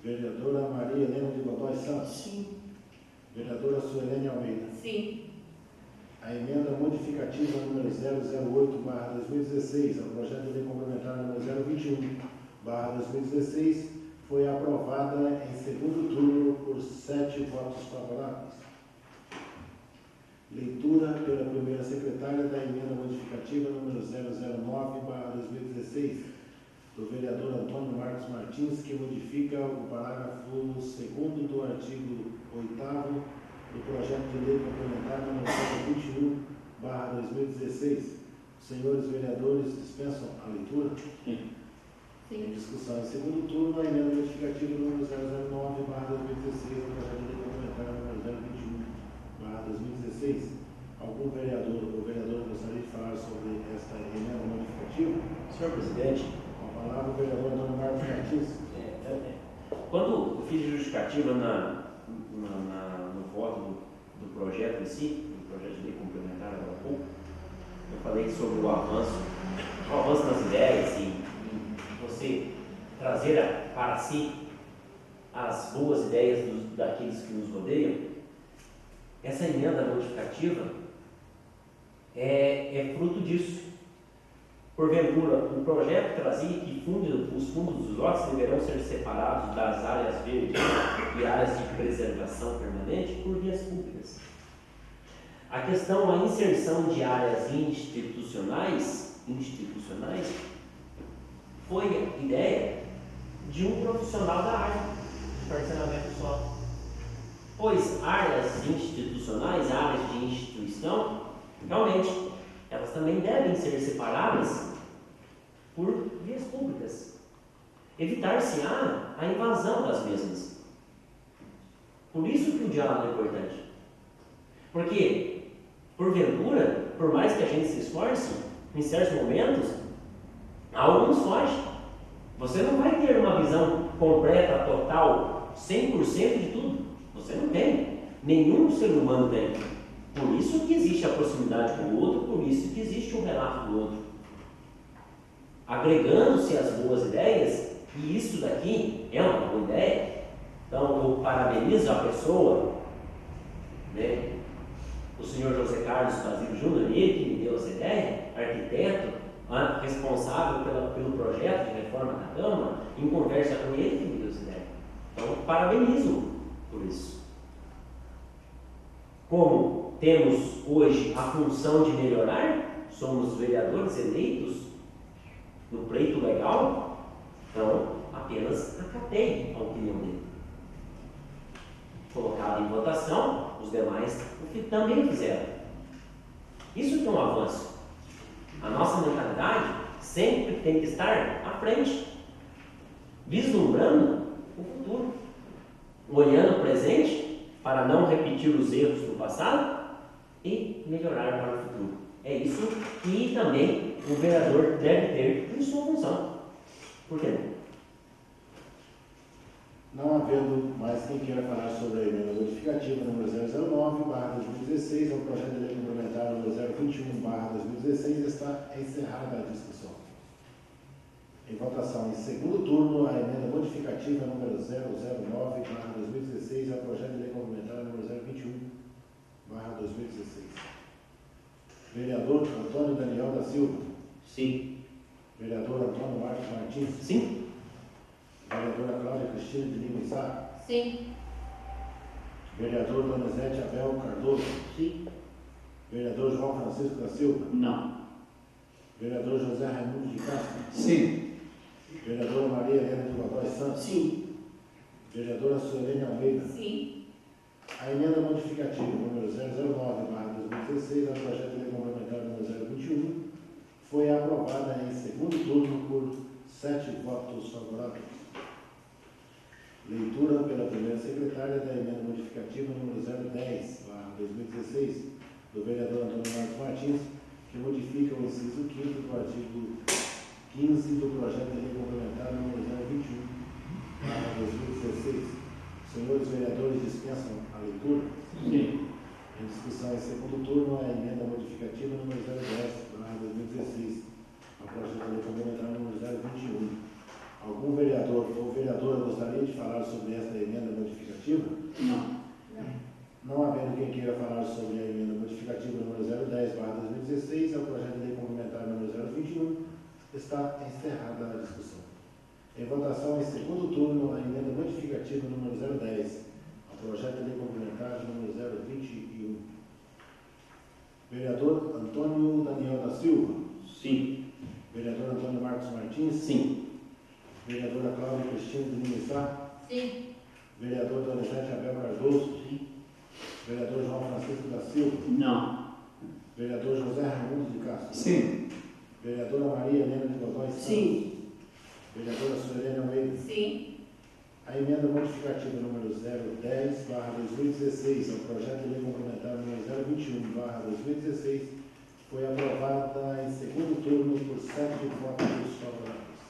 S1: Vereadora Maria Helena de Godoy Santos?
S4: Sim.
S1: Vereadora Suelene Almeida?
S2: Sim.
S1: A emenda modificativa número 008/2016 ao projeto de lei complementar número 021/2016 foi aprovada em segundo turno por 7 votos favoráveis. Leitura pela primeira secretária da emenda modificativa número 009/2016 do vereador Antônio Marcos Martins, que modifica o parágrafo 2º do artigo 8º do projeto de lei complementar número 021/2016. Os senhores vereadores dispensam a leitura?
S2: Sim.
S1: Em discussão em segundo turno, a emenda modificativa número 009/2016 do projeto de lei complementar número 021/2016. Algum vereador ou vereadora gostaria de falar sobre esta emenda modificativa?
S5: Senhor presidente,
S1: Com a palavra o vereador Antônio Marcos Martins.
S5: quando eu fiz justificativa no voto do projeto em si, do projeto de lei complementar agora há pouco, eu falei sobre o avanço nas ideias e você trazer para si as boas ideias daqueles que nos rodeiam. Essa emenda modificativa é fruto disso. Porventura, o projeto trazia que os fundos dos lotes deverão ser separados das áreas verdes e áreas de preservação permanente por vias públicas. A questão, a inserção de áreas institucionais foi a ideia de um profissional da área de parcelamento solo. Pois áreas institucionais, áreas de instituição, realmente, elas também devem ser separadas por vias públicas. Evitar-se-á a invasão das mesmas. Por isso que o diálogo é importante. Porque, porventura, por mais que a gente se esforce, em certos momentos, alguns fogem. Você não vai ter uma visão completa, total, 100% de tudo. Você não tem. Nenhum ser humano tem. Por isso que existe a proximidade com o outro, por isso que existe o relato do outro. Agregando-se as boas ideias, e isso daqui é uma boa ideia, então eu parabenizo a pessoa, né? O senhor José Carlos Basílio Júnior, ele que me deu essa ideia, arquiteto, responsável pelo projeto de reforma da Câmara, em conversa com ele que me deu essa ideia. Então, parabenizo por isso. Como temos hoje a função de melhorar, somos vereadores eleitos no pleito legal, então apenas acatei a opinião dele. Colocado em votação, os demais também fizeram. Isso que é um avanço. A nossa mentalidade sempre tem que estar à frente, vislumbrando o futuro, olhando o presente para não repetir os erros do passado e melhorar para o futuro. É isso que também o vereador deve ter em sua função. Por que não?
S1: Não havendo mais quem queira falar sobre a emenda modificativa número 009/2016 ao projeto de lei complementar número 021/2016, está encerrada a discussão. Em votação em segundo turno, a emenda modificativa número 009/2016 ao projeto de lei complementar número 021/2016. Vereador Antônio Daniel da Silva.
S5: Sim.
S1: Vereador Antônio Marcos Martins.
S5: Sim.
S1: Vereadora Cláudia Cristina de Lima Sá.
S2: Sim.
S1: Vereador Donizete Abel Cardoso.
S5: Sim.
S1: Vereador João Francisco da Silva.
S6: Não.
S1: Vereador José Raimundo de Castro.
S3: Sim.
S1: Vereadora Maria Helena de Godoy Santos.
S6: Sim.
S1: Vereadora Suelene Almeida.
S2: Sim.
S1: A emenda modificativa número 009/2016 ao projeto de lei complementar número 021 foi aprovada em segundo turno por 7 votos favoráveis. Leitura pela primeira secretária da emenda modificativa número 010/2016 do vereador Antônio Marcos Martins, que modifica o inciso 5º do artigo 15 do projeto de lei complementar número 021/2016. Senhores vereadores, dispensam a leitura?
S6: Sim.
S1: Em discussão em segundo turno, a emenda modificativa número 010/2016 ao projeto de lei complementar número 021. Algum vereador ou vereadora gostaria de falar sobre esta emenda modificativa?
S6: Não.
S1: Não havendo quem queira falar sobre a emenda modificativa número 010/2016 ao projeto de lei complementar número 021, está encerrada a discussão. Em votação em segundo turno, a emenda modificativa número 010 ao projeto de lei complementar número 021. Vereador Antônio Daniel da Silva.
S6: Sim.
S1: Vereador Antônio Marcos Martins.
S6: Sim.
S1: Vereadora Cláudia Cristina de Lima.
S2: Sim.
S1: Vereador Donizete Abel Cardoso.
S6: Sim.
S1: Vereador João Francisco da Silva.
S6: Não.
S1: Vereador José Raimundo de Castro.
S3: Sim.
S1: Vereadora Maria Helena de Godoy Santos.
S6: Sim.
S1: Vereadora Suelene Almeida.
S2: Sim.
S1: A emenda modificativa número 010/2016 ao projeto de lei complementar número 021/2016 foi aprovada em segundo turno por 7 votos favoráveis.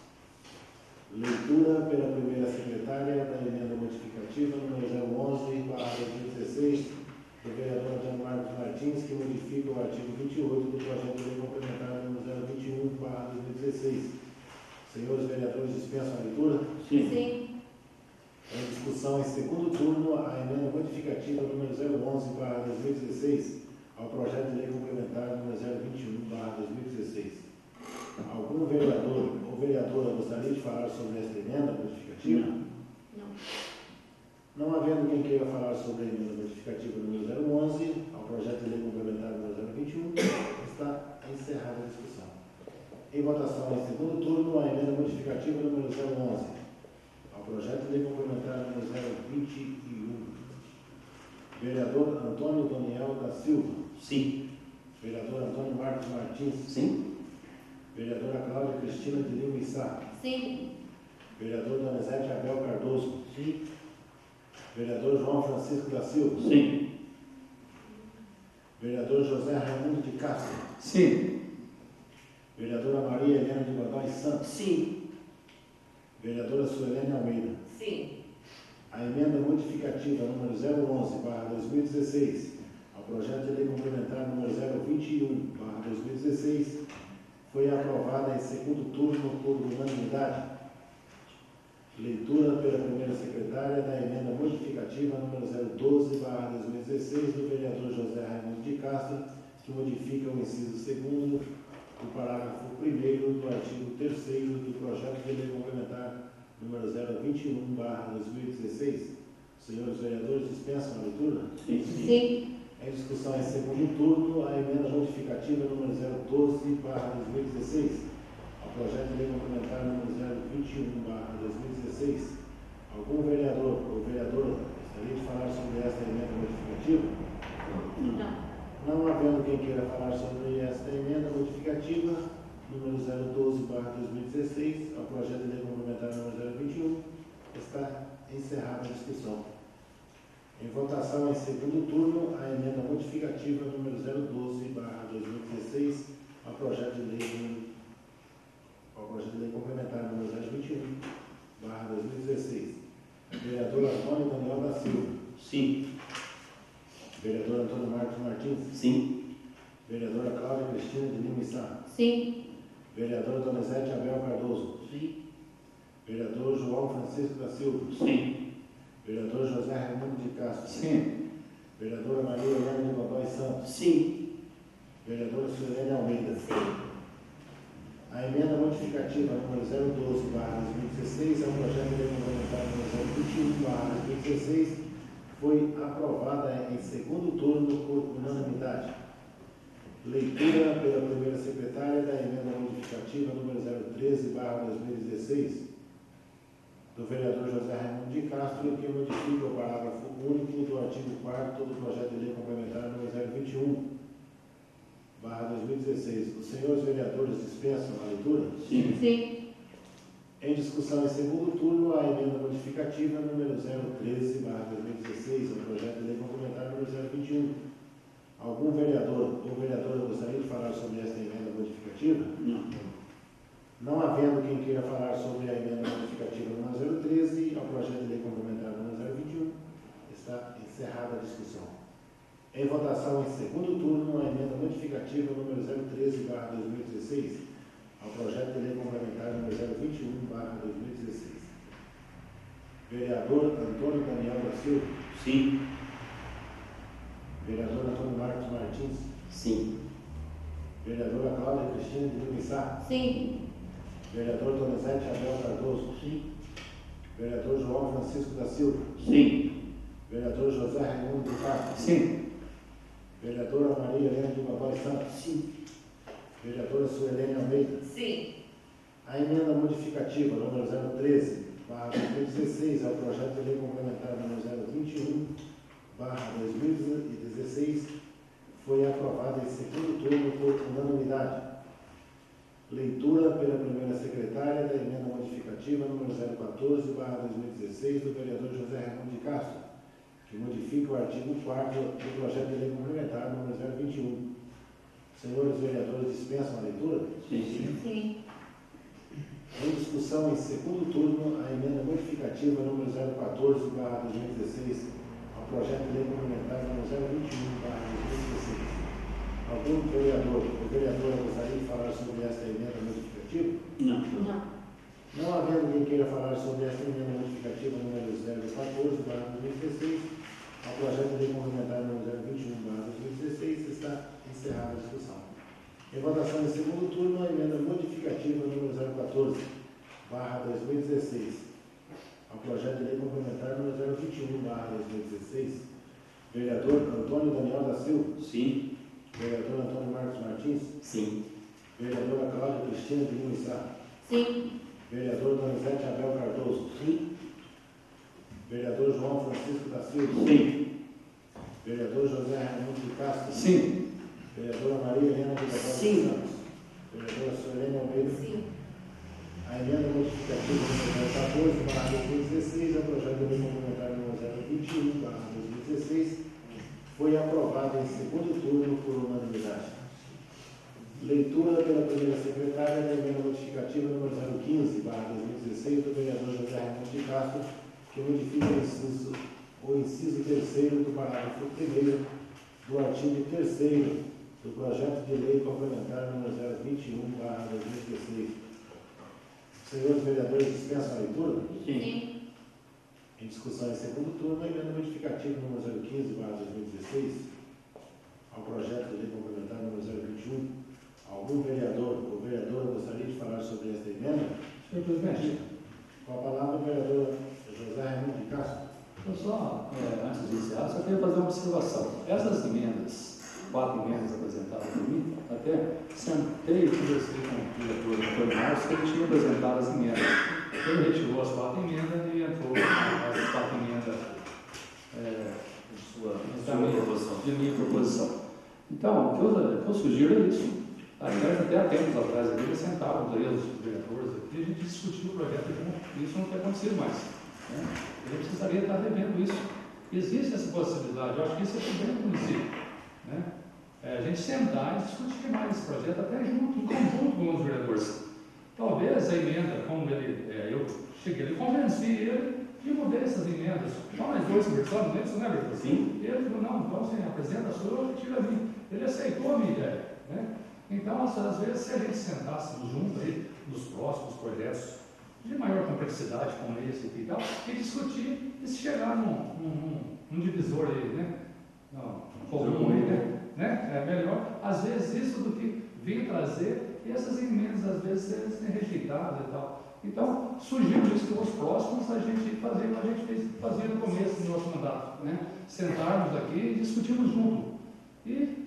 S1: Leitura pela primeira secretária da emenda modificativa número 011/2016 do vereador Antônio Marcos Martins, que modifica o artigo 28 do projeto de lei complementar número 021/2016. Senhores vereadores, dispensam a leitura?
S6: Sim.
S2: Sim.
S1: Em discussão em segundo turno, a emenda modificativa número 011/2016 ao projeto de lei complementar número 021/2016. Algum vereador ou vereadora gostaria de falar sobre esta emenda modificativa?
S2: Não.
S1: Não havendo quem queira falar sobre a emenda modificativa número 011 ao projeto de lei complementar número 021, está encerrada a discussão. Em votação em segundo turno, a emenda modificativa número 011 ao projeto de lei complementar número 021. Vereador Antônio Daniel da Silva.
S6: Sim.
S1: Vereador Antônio Marcos Martins.
S6: Sim.
S1: Vereadora Cláudia Cristina de Lima Issá.
S2: Sim.
S1: Vereador Donizete Abel Cardoso.
S6: Sim.
S1: Vereador João Francisco da Silva.
S6: Sim.
S1: Vereador José Raimundo de Castro.
S3: Sim.
S1: Vereadora Maria Helena de Godoy Santos.
S6: Sim.
S1: Vereadora Suelene Almeida.
S2: Sim.
S1: A emenda modificativa número 011/2016 ao projeto de lei complementar número 021/2016 foi aprovada em segundo turno por unanimidade. Leitura pela primeira secretária da emenda modificativa número 012/2016 do vereador José Raimundo de Castro, que modifica o inciso 2º do parágrafo 1º do artigo 3º do projeto de lei complementar número 021/2016. Senhores vereadores, dispensam a leitura?
S6: Sim. Sim.
S2: Sim.
S1: Em discussão em segundo turno, a emenda modificativa número 012/2016 ao projeto de lei complementar número 021/2016. Algum vereador ou vereadora gostaria de falar sobre esta emenda modificativa?
S2: Não.
S1: Não havendo quem queira falar sobre esta emenda modificativa número 012/2016 ao projeto de lei complementar número 021, está encerrada a discussão. Em votação em segundo turno, a emenda modificativa número 012/2016 ao projeto de lei complementar número 021/2016. Vereador Antônio Daniel da Silva.
S6: Sim.
S1: Vereador Antônio Marcos Martins.
S6: Sim.
S1: Vereadora Cláudia Cristina de Lima Issá.
S2: Sim.
S1: Vereador Donizete Abel Cardoso.
S6: Sim.
S1: Vereador João Francisco da Silva.
S6: Sim.
S1: Vereador José Raimundo de Castro.
S3: Sim.
S1: Vereadora Maria Helena de Godoy Santos.
S6: Sim.
S1: Vereadora Suelene Almeida. A emenda modificativa número 012/2016 ao projeto de lei complementar número 021/2016 foi aprovada em segundo turno por unanimidade. Leitura pela primeira secretária da emenda modificativa número 013/2016, do vereador José Raimundo de Castro, que modifica o parágrafo único do artigo 4º do projeto de lei complementar número 021/2016. Os senhores vereadores dispensam a leitura?
S6: Sim.
S4: Sim.
S1: Em discussão em segundo turno, a emenda modificativa número 013/2016, ao projeto de lei complementar número 021. Algum vereador ou vereadora gostaria de falar sobre esta emenda modificativa?
S6: Não.
S1: Não havendo quem queira falar sobre a emenda modificativa número 013 ao projeto de lei complementar número 021, está encerrada a discussão. Em votação em segundo turno, a emenda modificativa número 013/2016 ao projeto de lei complementar número 021/2016. Vereador Antônio Daniel da Silva.
S6: Sim.
S1: Vereador Antônio Marcos Martins.
S5: Sim.
S1: Vereadora Cláudia Cristina de Lumissá.
S4: Sim.
S1: Vereador Donizete Abel Cardoso.
S6: Sim.
S1: Vereador João Francisco da Silva.
S6: Sim.
S1: Vereador José Raimundo de Castro.
S3: Sim.
S1: Vereadora Maria Helena de Godoy Santos.
S6: Sim.
S1: Vereadora Suelene Almeida.
S2: Sim.
S1: A emenda modificativa número 013/2016 ao projeto de lei complementar número 021/2016 foi aprovada em segundo turno por unanimidade. Leitura pela primeira secretária da emenda modificativa número 014/2016 do vereador José Raimundo de Castro, que modifica o artigo 4º do projeto de lei complementar número 021. Senhores vereadores, dispensam a leitura?
S6: Sim.
S4: Sim.
S1: Em discussão em segundo turno, a emenda modificativa número 014/2016 ao projeto de lei complementar número 021/2016. Algum vereador ou vereadora gostaria de falar sobre esta emenda modificativa?
S6: Não.
S4: Não.
S1: Não havendo quem queira falar sobre esta emenda modificativa número 014/2016 ao projeto de lei complementar número 021/2016, está encerrada a discussão. Em votação em segundo turno, a emenda modificativa número 014/2016 ao projeto de lei complementar número 021/2016. Vereador Antônio Daniel da Silva.
S6: Sim.
S1: Vereador Antônio Marcos Martins.
S5: Sim.
S1: Vereadora Cláudia Cristina de Lumissá.
S4: Sim.
S1: Vereador Donizete Abel Cardoso.
S5: Sim.
S1: Vereador João Francisco da Silva.
S6: Sim.
S1: Vereador José Raimundo de Castro.
S3: Sim.
S1: Vereadora Maria Helena de Godoy
S5: Sim.
S1: Santos. Vereadora Suelene Almeida.
S2: Sim.
S1: A emenda modificativa número 014/2016 ao projeto de lei complementar número 021/2016 foi aprovada em segundo turno por unanimidade. Leitura pela primeira secretária da emenda modificativa número 015/2016 do vereador José Raimundo de Castro, que modifica o inciso 3º do parágrafo 1º do artigo 3º do projeto de lei complementar número 021/2016. Senhores vereadores, dispensam a leitura?
S4: Sim.
S1: Em discussão em segundo turno, a emenda modificativa número 015/2016 ao projeto de lei complementar número 021. Algum vereador ou vereadora gostaria de falar sobre esta emenda?
S3: Senhor presidente,
S1: Com a palavra, o vereador José Raimundo de Castro.
S3: eu só, antes de iniciar, só queria fazer uma observação. Essas emendas, 4 emendas apresentadas por mim, até sentei e conversei com o diretor Antônio Marcos, que ele tinha apresentado as emendas. Ele retirou as 4 emendas e entrou as 4 emendas de minha proposição. Então, o que eu sugiro é isso. Aliás, até há tempos atrás, eles sentávamos aí, os vereadores aqui, e a gente discutiu o projeto junto. Isso não tem acontecido mais. Né? Ele precisaria estar revendo isso. Existe essa possibilidade, eu acho que isso é bem no município. Né? A gente sentar e discutir mais esse projeto, até junto, em conjunto com os vereadores. Talvez a emenda, como eu cheguei, eu convenci ele e mudei essas emendas. Nós dois conversamos nisso, né, Bertão?
S5: Sim.
S3: Ele falou, não, então você apresenta a sua, eu retiro a minha. Ele aceitou a minha ideia. Né? Então, às vezes, se a gente sentássemos junto aí, nos próximos projetos de maior complexidade, como esse aqui e tal, e discutir e se chegar num divisor aí, né? Comum aí, né? É melhor, às vezes, isso do que vir trazer essas emendas, às vezes, serem rejeitadas e tal. Então, sugiro isso para os próximos, a gente fazer como a gente fazia no começo do nosso mandato, né? Sentarmos aqui e discutirmos junto. E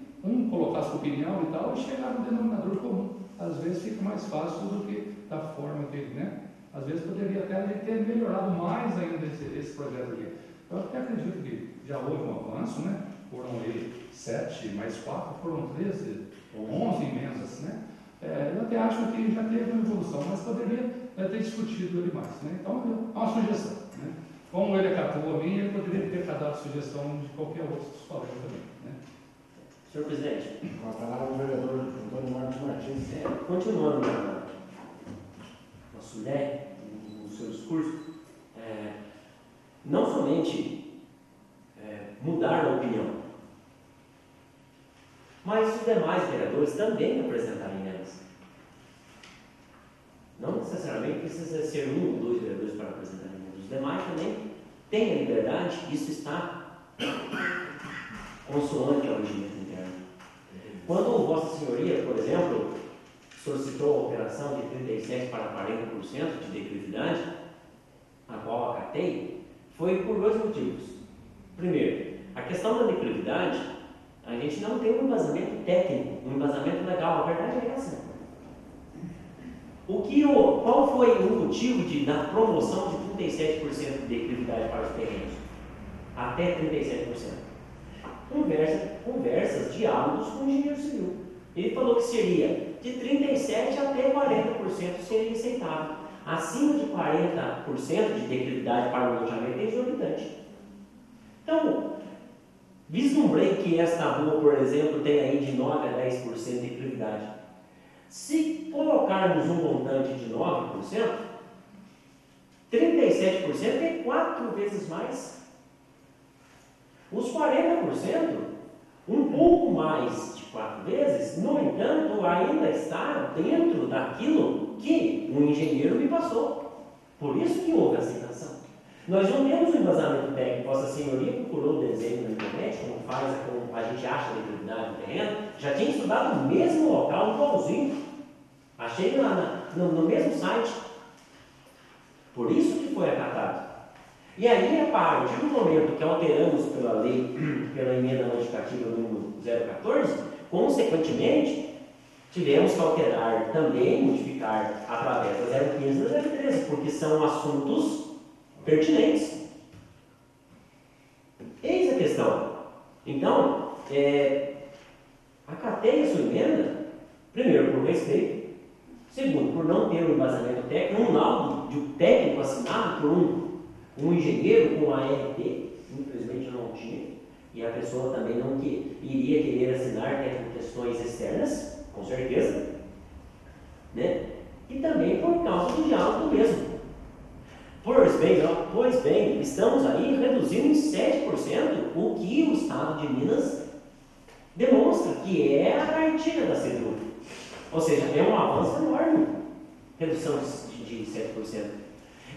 S3: colocar sua opinião e tal, e chegar no denominador comum. Às vezes fica mais fácil do que da forma que, né? Às vezes poderia até ter melhorado mais ainda esse projeto aqui. Eu até acredito que já houve um avanço, né? Foram aí 7 mais 4, foram 13, 11 emendas, né? Eu até acho que já teve uma evolução, mas poderia ter discutido ele mais, né? Então, é uma sugestão, né? Como ele acatou a minha, ele poderia ter dado sugestão de qualquer outro dos colegas também, né?
S5: Senhor presidente.
S1: Com a palavra o vereador Antônio Marcos Martins.
S5: Continuando na sua ideia, no seu discurso, não somente mudar a opinião, mas os demais vereadores também apresentarem emendas. Não necessariamente precisa ser 1 ou 2 vereadores para apresentar emendas. Os demais também têm a liberdade, isso está consoante ao regimento interno. Quando Vossa Senhoria, por exemplo, solicitou a operação de 37% para 40% de declividade, a qual acatei, foi por 2 motivos. Primeiro, a questão da declividade, a gente não tem um embasamento técnico, um embasamento legal, a verdade é essa. Qual foi o motivo da promoção de 37% de declividade para os terrenos? Até 37%. Conversas, diálogos com o engenheiro civil. Ele falou que seria de 37% até 40% seria aceitável. Acima de 40% de declividade para o loteamento é exorbitante. Então, vislumbrei que esta rua, por exemplo, tem aí de 9% a 10% de declividade. Se colocarmos um montante de 9%, 37% é 4 vezes mais. Os 40%, um pouco mais de 4 vezes, no entanto, ainda está dentro daquilo que o engenheiro me passou. Por isso que houve aceitação. Nós não temos um embasamento técnico. Vossa Senhoria procurou o desenho na internet, como a gente acha a declividade do terreno, já tinha estudado o mesmo local, igualzinho. Achei no mesmo site. Por isso que foi acatado. E aí, a partir do momento que alteramos pela lei, pela emenda modificativa número 014, consequentemente, tivemos que alterar também, modificar através da 015 e da 013, porque são assuntos pertinentes. Eis a questão. Então, acatei a sua emenda, primeiro, por respeito, segundo, por não ter um embasamento técnico, um laudo de técnico assinado por um engenheiro com ART, infelizmente não tinha, e a pessoa também não iria querer assinar questões externas, com certeza, né? E também por causa do diálogo mesmo. Pois bem, estamos aí reduzindo em 7% o que o Estado de Minas demonstra que é a cartilha da CDU. Ou seja, é um avanço enorme, redução de 7%.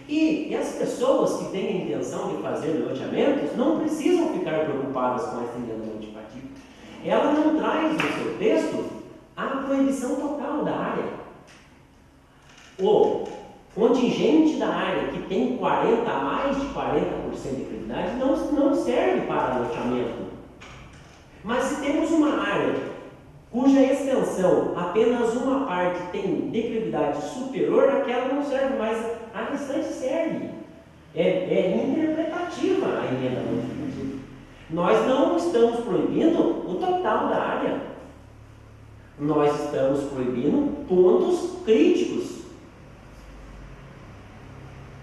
S5: E as pessoas que têm a intenção de fazer loteamentos não precisam ficar preocupadas com essa emenda modificativa. Ela não traz no seu texto a proibição total da área. O contingente da área que tem mais de 40% de declividade não serve para loteamento. Mas se temos uma área cuja extensão apenas uma parte tem declividade superior, aquela não serve, mas a restante serve. É interpretativa a emenda modificativa. Nós não estamos proibindo o total da área. Nós estamos proibindo pontos críticos.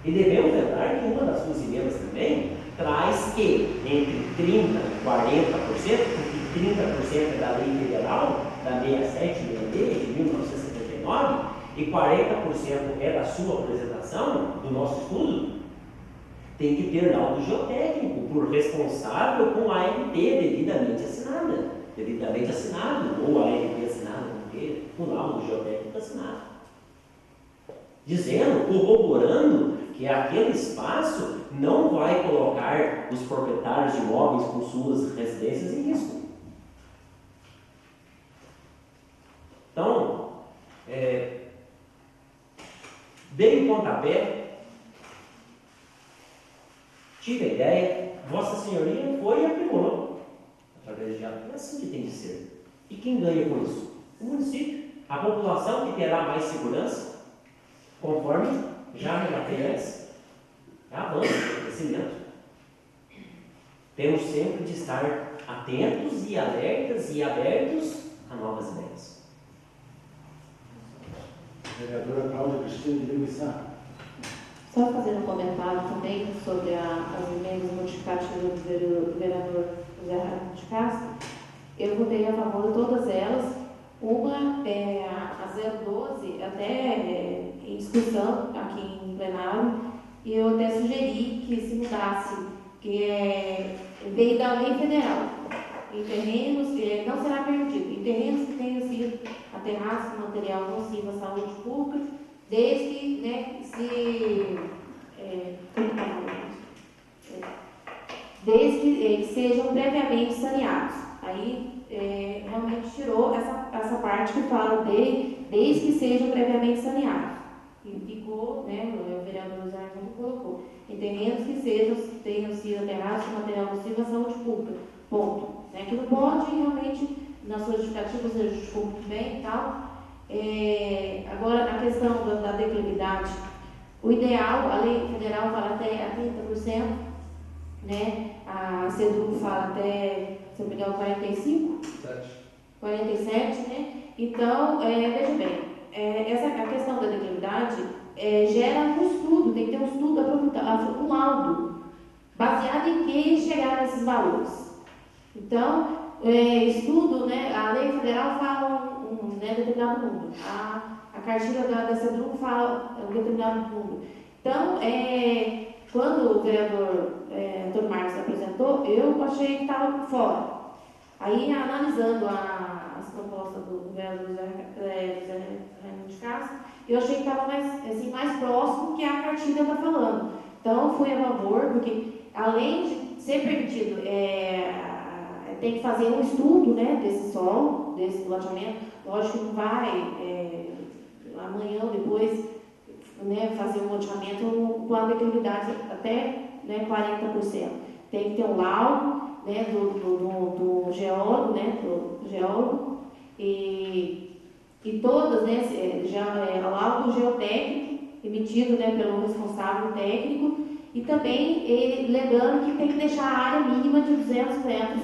S5: E devemos lembrar que uma das suas emendas também traz que entre 30% e 40%, porque 30% é da lei federal, da 6766 de 1979, e 40% é da sua apresentação, do nosso estudo, tem que ter laudo geotécnico por responsável com a ART devidamente assinada. Devidamente assinado, ou a ART assinada, com o laudo geotécnico assinado. Dizendo, corroborando que aquele espaço não vai colocar os proprietários de imóveis com suas residências em risco. Então, dei o pontapé, tive a ideia, Vossa Senhoria foi e aprimorou através de diálogo. É assim que tem de ser. E quem ganha com isso? O município. A população que terá mais segurança, conforme já relatei antes, é avanço, é crescimento. Temos sempre de estar atentos e alertas e abertos a novas ideias.
S1: Vereadora Cláudia Cristina de Lima.
S4: Só fazendo um comentário também sobre as emendas modificativas do vereador José Raimundo de Castro. Eu votei a favor de todas elas. Uma, a 012, até em discussão aqui em plenário, e eu até sugeri que se mudasse, que veio da lei federal, em terrenos, não será permitido, em terrenos que tenham sido aterrados com material nocivo à saúde pública, desde que, né, desde que sejam previamente saneados. Aí realmente tirou essa parte que fala desde que sejam previamente saneados. E ficou, né, o vereador José Raimundo colocou, em terrenos que tenham sido aterrados com material nocivo à saúde pública. Ponto. Né, que não pode realmente, nas suas justificativas, você justificou muito bem e tal. Agora, a questão da declividade, o ideal, a lei federal fala até a 30%, né? A CEDU fala até, se não me engano, 45%, 47%, né? Então, veja bem, a questão da declividade gera um estudo, tem que ter um estudo aprofundado, um laudo, baseado em que chegar nesses valores. Então, estudo, né? A lei federal fala né, determinado número, a cartilha da CEDU fala um determinado número. Então, quando o vereador Antônio Marcos apresentou, eu achei que estava fora. Aí, analisando as propostas do vereador José Raimundo de Castro, eu achei que estava mais próximo que a cartilha está falando. Então, fui a favor, porque além de ser permitido, tem que fazer um estudo, né, desse solo, desse loteamento. Lógico que não vai amanhã ou depois, né, fazer um loteamento com a declividade até, né, 40%. Tem que ter um laudo, né, do geólogo, né, e todas, né, laudo geotécnico emitido, né, pelo responsável técnico, e também lembrando que tem que deixar a área mínima de 200 metros,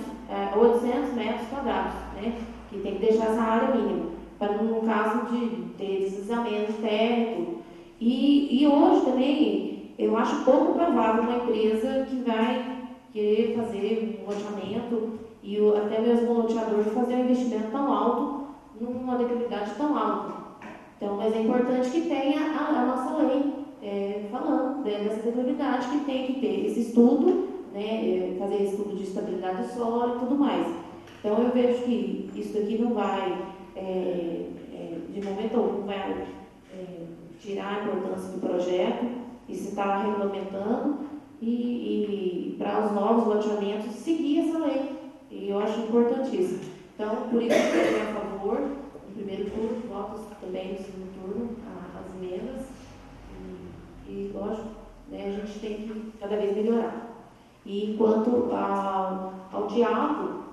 S4: 800 metros quadrados, né, que tem que deixar essa área mínima, para no caso de ter deslizamento térmico. E hoje também, eu acho pouco provável uma empresa que vai querer fazer um loteamento e até mesmo o loteador fazer um investimento tão alto numa declividade tão alta. Então, mas é importante que tenha a nossa lei falando dessa declividade, que tem que ter esse estudo, né, fazer estudo de estabilidade do solo e tudo mais. Então, eu vejo que isso daqui não vai, de momento algum, vai tirar a importância do projeto, e se está regulamentando, e para os novos loteamentos seguir essa lei. E eu acho importantíssimo. Então, por isso eu estou a favor no primeiro turno, votos também no segundo turno, as emendas. E lógico, né, a gente tem que cada vez melhorar. E quanto ao diálogo,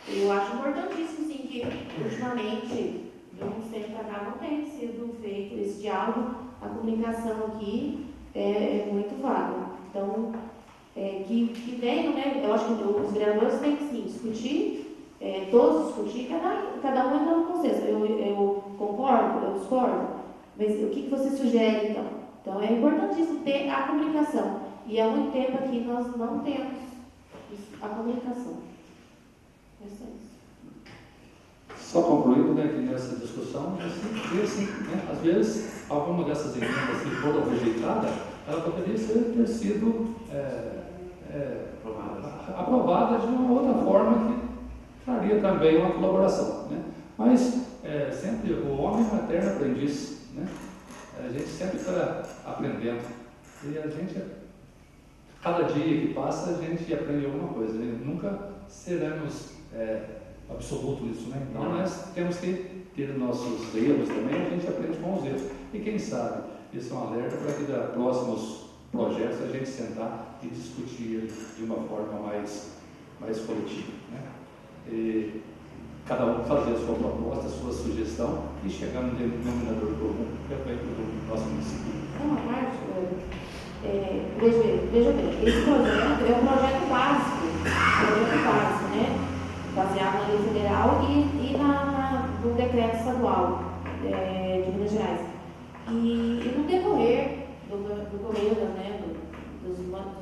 S4: eu acho importantíssimo, sim, que ultimamente, de uns tempos para cá, não tem sido feito esse diálogo. A comunicação aqui é muito vaga. Então, que venham, né? Eu acho que os vereadores têm que sim discutir, todos discutir, cada um entra no consenso. Eu concordo, eu discordo, mas o que você sugere, então? Então, é importantíssimo ter a comunicação. E há muito tempo aqui nós não temos a comunicação. É só isso.
S3: Só concluindo, né, que nessa discussão, assim, né, às vezes, alguma dessas emendas que foram rejeitadas, ela poderia ter sido aprovada de uma outra forma que traria também uma colaboração, né? Mas sempre o homem é um eterno aprendiz, né? A gente sempre está aprendendo, e a gente, cada dia que passa, a gente aprende alguma coisa, né? Nunca seremos absoluto nisso, né? Então nós temos que ter nossos erros também, a gente aprende com os erros. E quem sabe, isso é um alerta para que nos próximos projetos a gente sentar e discutir de uma forma mais coletiva, né? E cada um fazer a sua proposta, a sua sugestão e chegar no denominador comum que é para o nosso município.
S4: Uma parte, veja bem, esse projeto é um projeto básico, né? Baseado na lei federal e no decreto estadual de Minas Gerais. E no decorrer do governo, né, dos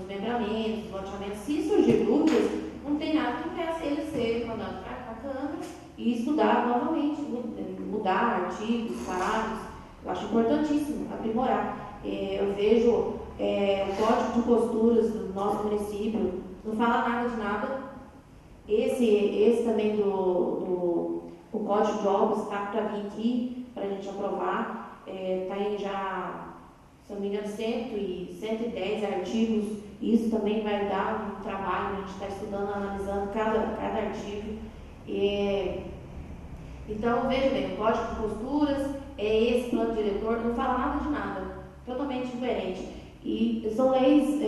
S4: membramentos, dos loteamentos, se surgir dúvidas, não tem nada que impeça ele ser mandado para a Câmara e estudar novamente, mudar artigos, parágrafos. Eu acho importantíssimo aprimorar. Eu vejo o código de posturas do nosso município, não fala nada de nada. Esse também o código de obras está para vir aqui, para a gente aprovar. Está aí já, se não me engano, 110 artigos. Isso também vai dar um trabalho, a gente está estudando, analisando cada artigo. Então, veja bem, o código de posturas, esse plano diretor, não fala nada de nada, totalmente diferente. E são leis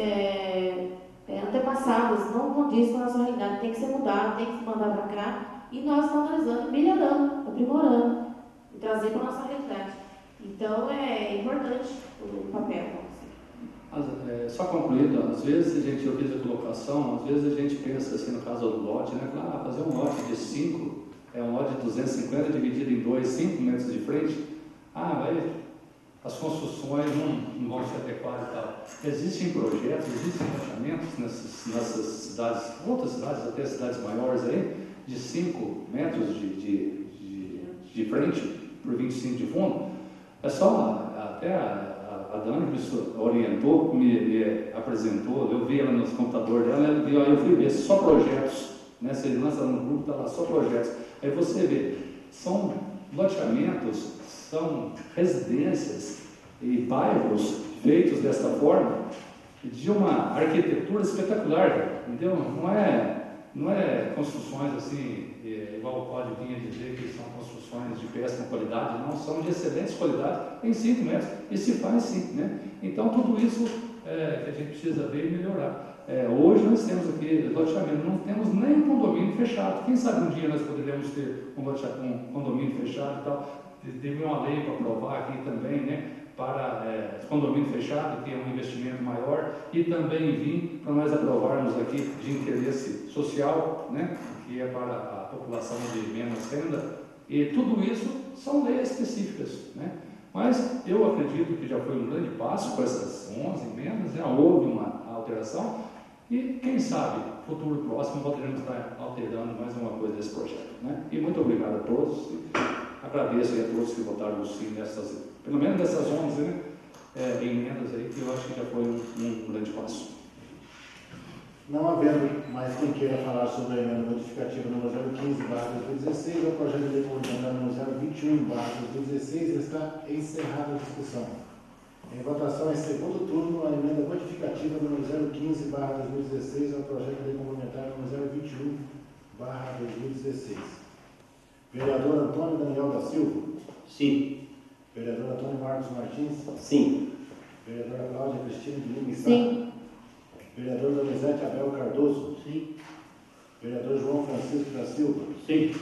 S4: antepassadas, não condiz com a nossa realidade, tem que ser mudado, tem que se mandar para cá, e nós estamos analisando, melhorando, aprimorando, e trazer para a nossa realidade. Então, é importante o papel.
S3: Só concluindo, às vezes eu fiz a colocação, às vezes a gente pensa assim, no caso do lote, né? Fazer um lote de 5, um lote de 250 dividido em 2, 5 metros de frente, as construções não vão se adequar e tal. Existem projetos, existem loteamentos nessas cidades, outras cidades, até cidades maiores aí, de 5 metros de frente por 25 de fundo. É só, até a Dani me orientou, me apresentou, eu vi ela nos computadores dela, eu fui ver só projetos, né? Você lança no grupo, está lá só projetos. Aí você vê, são loteamentos, são residências e bairros feitos dessa forma, de uma arquitetura espetacular, entendeu? Não é construções assim, igual o Código vinha dizer que são construções de péssima qualidade, não, são de excelente qualidade em 5 metros, e se faz sim, né? Então tudo isso que a gente precisa ver e melhorar. Hoje nós temos aqui loteamento, não temos nem um condomínio fechado. Quem sabe um dia nós poderíamos ter um condomínio fechado e tal. Teve uma lei para aprovar aqui também, né? Para condomínio fechado, que é um investimento maior, e também vir para nós aprovarmos aqui de interesse social, né? Que é para a população de menos renda, e tudo isso são leis específicas, né? Mas eu acredito que já foi um grande passo com essas 11 emendas, já houve uma alteração, e quem sabe, futuro próximo, poderemos estar alterando mais uma coisa desse projeto, né? E muito obrigado a todos, agradeço a todos que votaram no sim, pelo menos nessas 11 emendas aí, que eu acho que já foi um grande passo.
S1: Não havendo mais quem queira falar sobre a emenda modificativa número 015/2016, o projeto de lei complementar número 021/2016, está encerrada a discussão. Em votação em segundo turno, a emenda modificativa número 015/2016 ao projeto de lei complementar número 021/2016. Vereador Antônio Daniel da Silva.
S6: Sim.
S1: Vereador Antônio Marcos Martins.
S5: Sim.
S1: Vereadora Cláudia Cristina de Lima Sá.
S4: Sim.
S1: Vereador Donizete Abel Cardoso.
S6: Sim.
S1: Vereador João Francisco da Silva.
S6: Sim.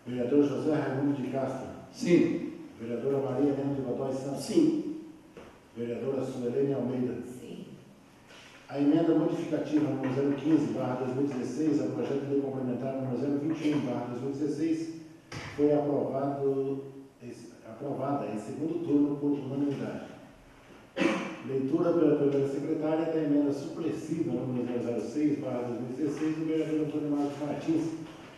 S1: Vereador José Raimundo de Castro.
S3: Sim.
S1: Vereadora Maria Helena de Godoy Santos.
S6: Sim.
S1: Vereadora Suelene Almeida.
S2: Sim.
S1: A emenda modificativa número 015/2016 ao projeto de lei complementar número 021/2016 foi aprovada em segundo turno por unanimidade. Leitura pela primeira secretária da emenda supressiva número 006/2016 do vereador Antônio Marcos Martins,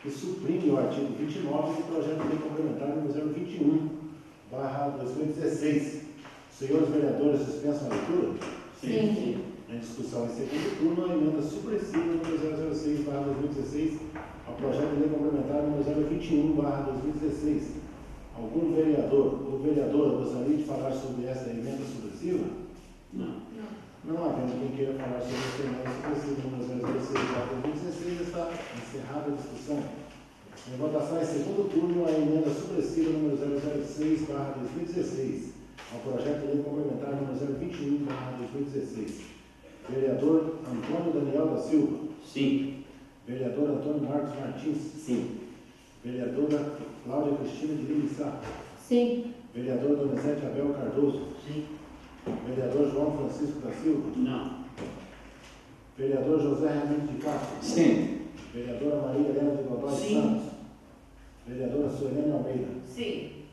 S1: que suprime o artigo 29 do projeto de lei complementar número 021/2016. Senhores vereadores, dispensam a leitura?
S4: Sim.
S1: Em discussão em segundo turno, a emenda supressiva número 006/2016 ao projeto de lei complementar número 021/2016. Algum vereador ou vereadora gostaria de falar sobre esta emenda supressiva?
S6: Não.
S1: Não havendo quem queira falar sobre esta emenda supressiva número 006/2016, está encerrada a discussão. Em votação em segundo turno, a emenda supressiva número 006/2016 ao projeto de lei complementar número 021/2016. Vereador Antônio Daniel da Silva.
S6: Sim.
S1: Vereador Antônio Marcos Martins.
S5: Sim.
S1: Vereadora Cláudia Cristina de Lima Sá.
S4: Sim.
S1: Vereador Donizete Abel Cardoso.
S6: Sim.
S1: Vereador João Francisco da Silva.
S6: Não.
S1: Vereador José Raimundo de Castro.
S3: Sim.
S1: Vereadora Maria Helena de Godoy
S6: Sim.
S1: Santos. Vereadora Suelene Almeida.
S2: Sim.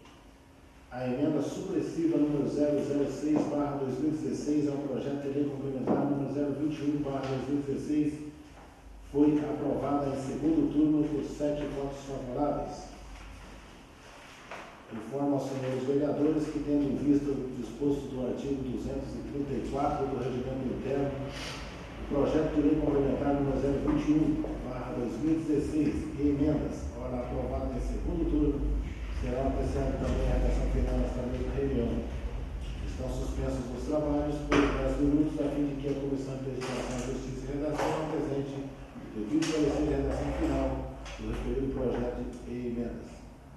S1: A emenda supressiva número 006/2016 ao projeto de lei complementar número 021/2016 foi aprovada em segundo turno por 7 votos favoráveis. Informo aos senhores vereadores que, tendo em vista o disposto do artigo 234 do Regimento Interno, o projeto de lei complementar número 021/2016 e emendas, ora aprovado em segundo turno, será apreciada também a redação final nesta mesma reunião. Estão suspensos os trabalhos por 10 minutos, a fim de que a Comissão de Legislação, Justiça e Redação apresente o devido parecer de redação final do referido projeto e emendas.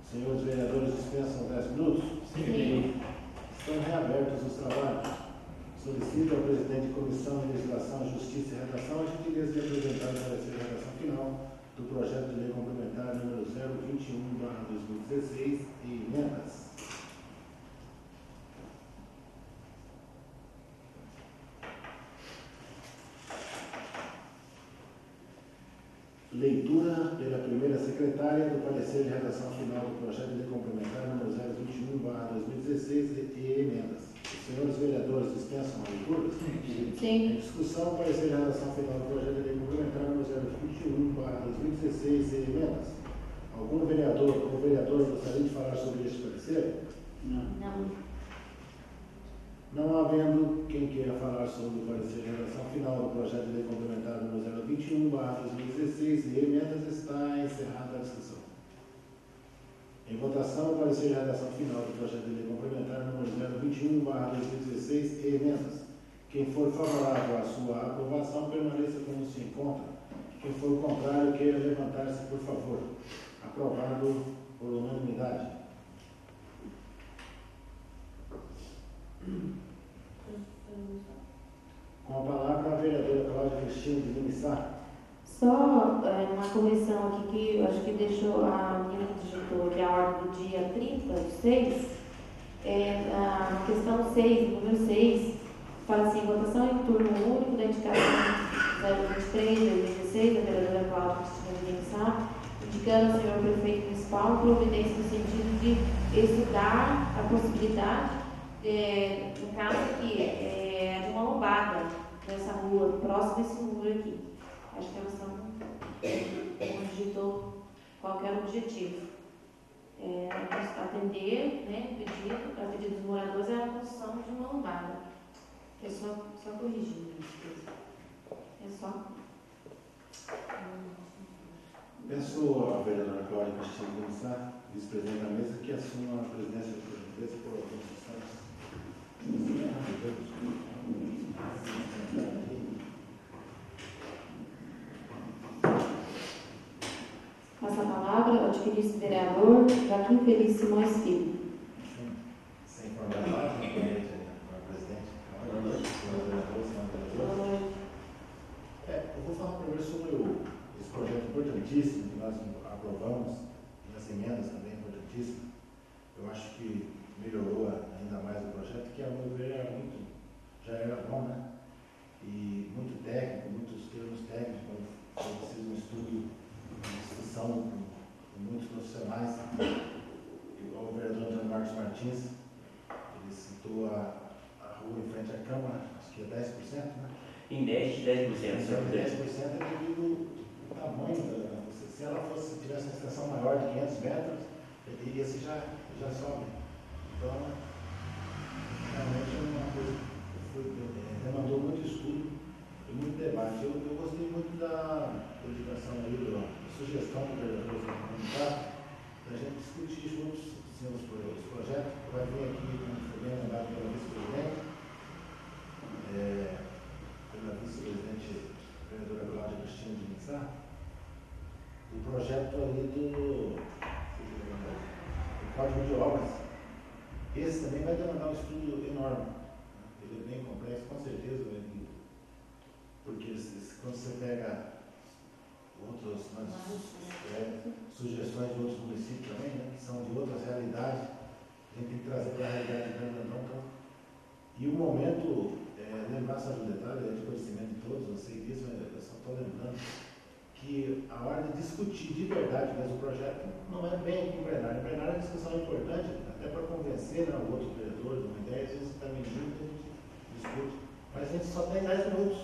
S1: Senhores vereadores, dispensam 10 minutos?
S4: Sim.
S1: Estão reabertos os trabalhos. Solicito ao presidente da Comissão de Legislação, Justiça e Redação a gentileza de apresentar o parecer de redação final do projeto de lei complementar número 021/2016 e emendas. Leitura pela primeira secretária do parecer de redação final do projeto de lei complementar número 021/2016 e emendas. Os senhores vereadores dispensam a leitura? Em
S4: Sim.
S1: discussão, parecer de redação final do projeto de lei complementar número 021/2016 e emendas. Algum vereador ou vereadora gostaria de falar sobre este parecer?
S6: Não.
S4: Não.
S1: Não havendo quem queira falar sobre o parecer de redação final do projeto de lei complementar número 021/2016 e emendas, está encerrada a discussão. Em votação, o parecer de redação final do projeto de lei complementar número 021/2016 e emendas. Quem for favorável à sua aprovação, permaneça como se encontra. Quem for contrário, queira levantar-se, por favor. Aprovado por unanimidade. Com a palavra, a vereadora Cláudia Cristina de Lima Sá.
S4: Só uma correção aqui que eu acho que deixou a menina que digitou aqui a ordem do dia 30/6, a questão 6, número 6, fala assim: votação em turno único da indicação 023/2016 da vereadora Cláudia Cristina de Lima Sá, indicando ao senhor prefeito municipal providência no sentido de estudar a possibilidade, no caso aqui, de uma lombada nessa rua, próximo desse muro aqui. Acho que elas não digitou qualquer objetivo. Atender, né, pedido, a pedido dos moradores, é a construção de uma lombada. É só corrigir. É só.
S1: Peço à vereadora Cláudia Cristina de Lima Sá, vice-presidente da mesa, que assuma a presidência da mesa por alguns instantes.
S4: Passa a palavra ao adquiríssimo vereador Joaquim Feliz Simões Filho.
S1: Sem formalidade, presidente. Eu vou falar primeiro sobre esse projeto importantíssimo que nós aprovamos, e as emendas também importantíssimas. Eu acho que melhorou ainda mais o projeto, que a meu ver já era bom, né? E muito técnico, muitos termos técnicos, foi preciso um estudo, uma discussão com muitos profissionais, igual o vereador Antônio Marcos Martins, ele citou a rua em frente à Câmara, acho que é 10%, né?
S5: Investe 10%, senhor
S1: 10%
S5: presidente.
S1: é devido ao tamanho se ela tivesse uma extensão maior de 500 metros, esse já sobe. Então, realmente é uma coisa que demandou muito estudo e muito debate. Eu gostei muito da dedicação aí, da sugestão do vereador comunitário, da gente discutir juntos os projetos. Vai vir aqui, como foi bem lembrado pela vice-presidente, pela vice-presidente vereadora Cláudia Cristina de Lima Sá, do projeto ali do Código de Obras. Esse também vai demandar um estudo enorme. Ele é bem complexo, com certeza, porque quando você pega outros sugestões de outros municípios também, né, que são de outras realidades, a gente tem que trazer para a realidade de Brandão. Então, e o momento, lembrar só de um detalhe, é de conhecimento de todos, eu sei disso, mas eu só estou lembrando que a hora de discutir de verdade mesmo o projeto não é bem aqui em plenário. Em plenário a discussão é importante, até para convencer, né, o outro vereador de uma ideia, às vezes está mentindo, a gente discute, mas a gente só tem 10 minutos.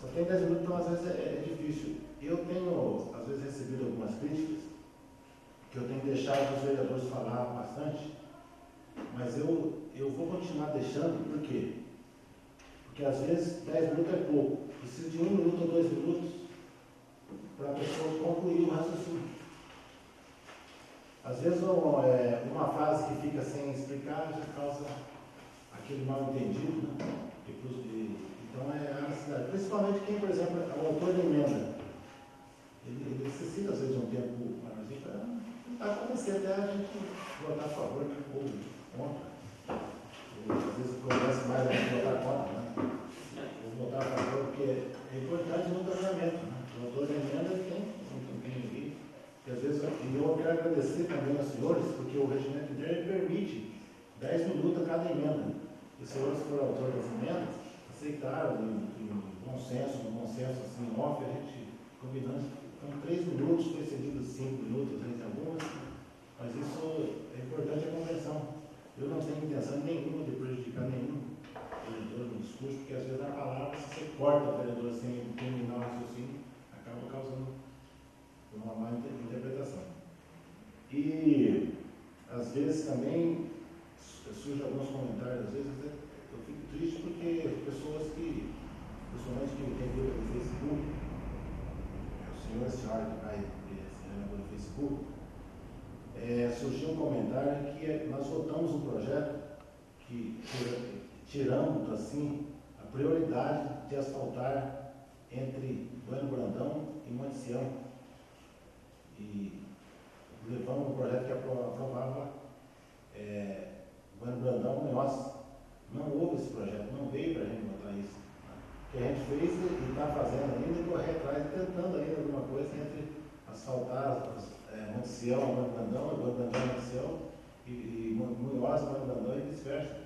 S1: Só tem 10 minutos, então às vezes é difícil. Eu tenho, às vezes, recebido algumas críticas, que eu tenho deixado os vereadores falar bastante, mas eu vou continuar deixando, por quê? Porque às vezes 10 minutos é pouco. Precisa de 1 minuto ou 2 minutos para a pessoa concluir o raciocínio. Às vezes uma frase que fica sem explicar já causa aquele mal entendido, né? Então a necessidade. Principalmente quem, por exemplo, é o autor da emenda. Ele necessita, às vezes, de um tempo maiorzinho para tentar acontecer até a gente votar a favor, né? Ou contra. Ou, às vezes conversa mais a gente votar contra, né? Ou votar a favor, porque é importante no casamento, né? O autor da emenda tem um tempinho aqui. E às vezes, e eu quero agradecer também aos senhores, porque o regimento interno permite 10 minutos a cada emenda. E os senhores que foram autor das emendas, aceitaram em bom senso, assim, off, a gente combinando. Então, 3 minutos, foi cedido 5 minutos entre algumas, mas isso é importante a conversão. Eu não tenho intenção nenhuma de prejudicar nenhum vereador no discurso, porque às vezes a palavra, se você corta o vereador sem terminar o raciocínio, acaba causando uma má interpretação. E, às vezes, também surgem alguns comentários, às vezes eu fico triste porque pessoas que, principalmente quem viu pelo Facebook, o senhor e a senhora que vai pelo Facebook, surgiu um comentário em que nós votamos um projeto que tiramos, assim, a prioridade de asfaltar entre Bueno Brandão e Monte Sião. E levamos um projeto que aprovava Bueno Brandão e nós. Não houve esse projeto, não veio para a gente votar isso. O que a gente fez e está fazendo ainda é correr atrás, tentando ainda alguma coisa entre asfaltar Monte Sião, Bueno Brandão, Monte Sião, e Munhoz, Bueno Brandão e vice-versa.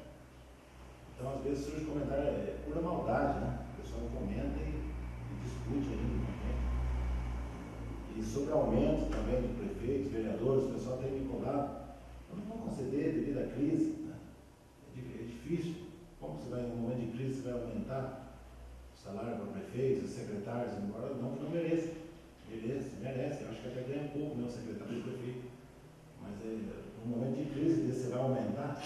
S1: Então, às vezes surge comentário, pura maldade, né? O pessoal comenta e discute ainda. E sobre aumento também de prefeitos, vereadores, o pessoal tem me cobrado. Não vão conceder devido à crise, né? É difícil. Como você vai, no momento de crise, você vai aumentar o salário para prefeitos, secretários, embora não mereça. Merece. Eu acho que até ganha pouco, meu secretário e prefeito. Mas no momento de crise desse, você vai aumentar.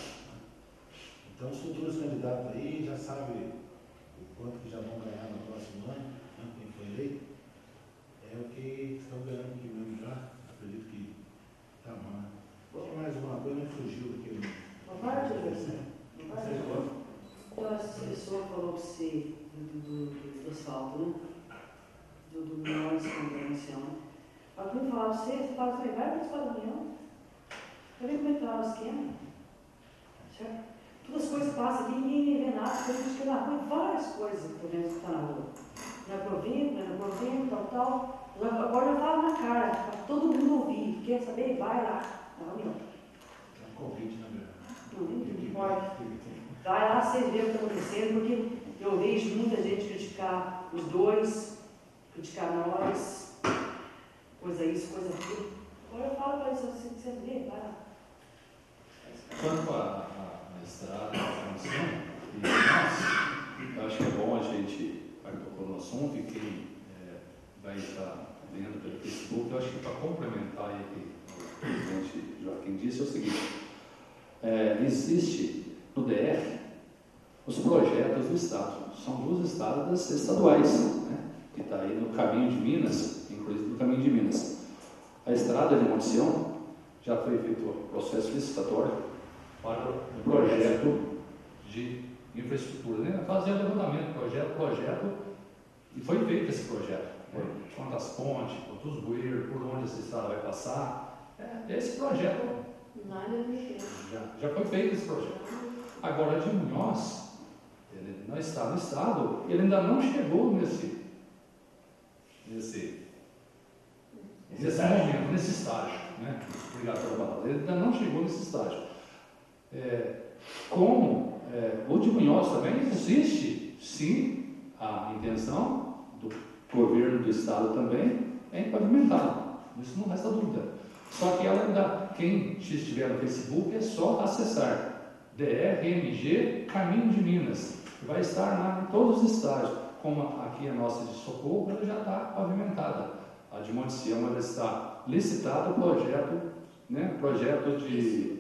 S1: Então, os futuros candidatos aí já sabem o quanto que já vão ganhar no próximo ano, né? Quem foi eleito. É o que estão ganhando aqui mesmo já. Acredito que está mal. Tinha mais uma coisa, me fugiu aqui.
S7: Uma parte o senhor falou que você, do asfalto, né? Do Munhoz com a Convenção. Mas quando eu falar você fala assim, vai participar da reunião? Para ver como é que está o esquema. Certo? Todas as coisas passam aqui, ninguém vê nada, a gente na rua, várias coisas que podemos estar na rua. Não é provento, tal. Agora eu falo na cara, para todo mundo ouvir. Quer saber? Vai lá na reunião.
S1: É um convite, na verdade.
S7: Não pode. Vai lá, vocês veem o que está acontecendo, porque eu vejo muita gente criticar os dois, criticar nós, coisa isso, coisa aquilo. Agora eu falo para isso, você vê, vai lá.
S3: Quanto a estrada, a função, e nós, eu acho que é bom a gente, vai tocar no assunto, e quem vai estar vendo pelo Facebook, eu acho que para complementar aí o que o presidente Joaquim disse, é o seguinte, existe no DF os projetos do Estado, são 2 estradas estaduais, né, que está aí no caminho de Minas, inclusive no caminho de Minas. A estrada de Monte Sião já foi feito o processo licitatório para o projeto de infraestrutura, né? Fazer o levantamento, projeto, e foi feito esse projeto. Quantas pontes, quantos bueiros, por onde essa estrada vai passar. Esse projeto já foi feito esse projeto. Agora, de Munhoz, ele não está no estado, ele ainda não chegou nesse nesse momento, nesse estágio, né? Obrigado pela palavra. Ele ainda não chegou nesse estágio. O de Munhoz também existe, sim, a intenção do governo do estado também é pavimentado. Isso não resta dúvida. Só que ela ainda, quem estiver no Facebook, é só acessar DRMG Caminho de Minas. Vai estar lá em todos os estágios. Como aqui a nossa de Socorro, ela já está pavimentada. A de Monte Sião, ela está licitada o projeto, né, projeto de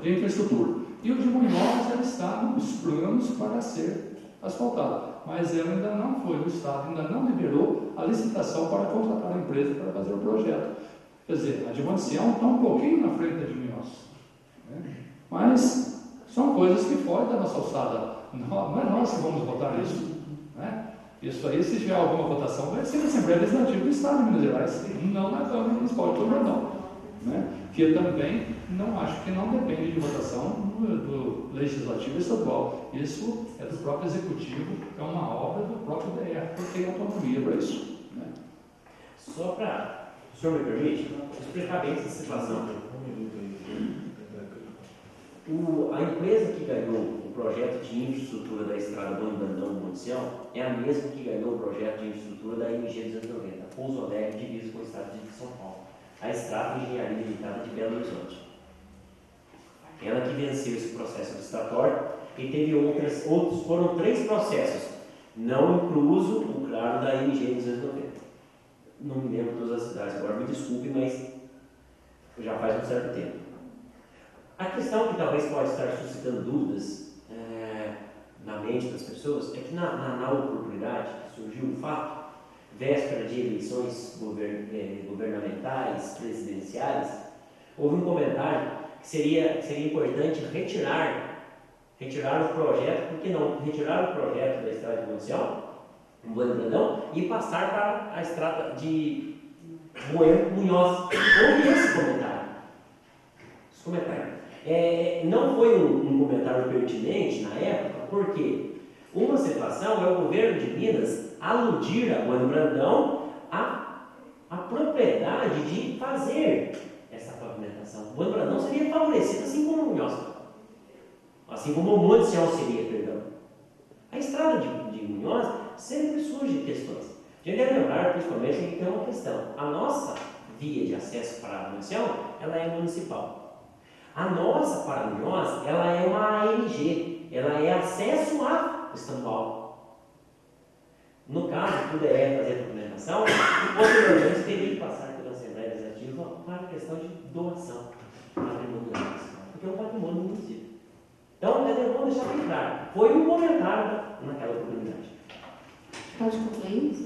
S3: infraestrutura. E o de Munhoz, ela está nos planos para ser asfaltada. Mas ela ainda não foi, o Estado ainda não liberou a licitação para contratar a empresa para fazer o projeto. Quer dizer, a de Monte Sião está um pouquinho na frente da de Munhoz, né? Mas são coisas que fogem da nossa alçada. Não é nós que vamos votar nisso, né? Isso aí, se tiver alguma votação, vai ser na Assembleia Legislativa do Estado de Minas Gerais, não na Câmara Municipal de Sobradão, né? Que eu também não acho que não depende de votação do Legislativo Estadual. Isso é do próprio Executivo, é uma obra do próprio DR, porque tem autonomia para isso, né?
S5: Só para, o senhor me permite, explicar bem essa situação. A empresa que ganhou o projeto de infraestrutura da estrada do Andandão Monte Sião é a mesma que ganhou o projeto de infraestrutura da MG 290, Pouso Alegre, divisa com o estado de São Paulo. A Estrada Engenharia Limitada de Belo Horizonte. Ela que venceu esse processo licitatório e teve foram 3 processos, não incluso o claro da MG 290. Não me lembro todas as cidades, agora me desculpe, mas já faz um certo tempo. A questão que talvez pode estar suscitando dúvidas na mente das pessoas é que na oportunidade surgiu um fato, véspera de eleições governamentais, presidenciais, houve um comentário que seria importante retirar o projeto, por que não? Retirar o projeto da estrada de Monte Sião, um Brandão, e passar para a estrada de Munhoz. Houve esse comentário. Não foi um comentário pertinente na época, porque uma situação é o governo de Minas aludir a Bueno Brandão a propriedade de fazer essa pavimentação. O Bueno Brandão seria favorecido assim como o Munhoz, assim como o Monte Sião seria, perdão. A estrada de Munhoz sempre surge questões. A gente deve lembrar, principalmente, que tem uma questão. A nossa via de acesso para Monte Sião, ela é municipal. A nossa para Munhoz, ela é uma AMG, ela é acesso a estadual. No caso, tudo é fazer a documentação, e posteriormente teria que passar pela Assembleia Legislativa para a questão de doação patrimonial, porque é um patrimônio do município. Então, vamos deixar bem claro, foi um comentário naquela oportunidade.
S4: Pode concluir isso?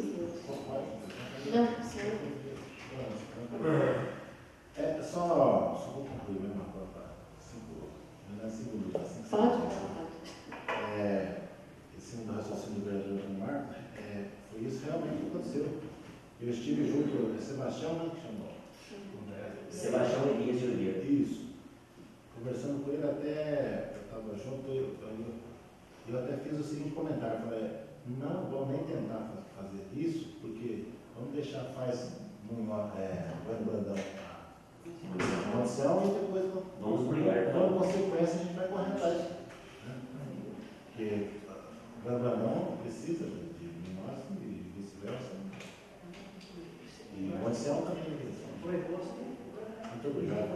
S4: Não, senhor.
S1: Só vou concluir mesmo agora para 5 minutos.
S4: Pode?
S1: Esse segundo raciocínio do vereador Marcos, foi isso realmente que aconteceu. Eu estive junto, Sebastião, né, que chamou?
S5: Sebastião Elias de Oliveira.
S1: Isso. Conversando com ele até, eu estava junto, eu até fiz o seguinte comentário, falei, não vamos nem tentar fazer isso, porque vamos deixar Bueno Brandão a condição e depois
S5: vamos brigar.
S1: Como consequência a gente vai correr atrás. Porque o Bueno Brandão precisa de nós e vice-versa. E a condição também. Muito obrigado.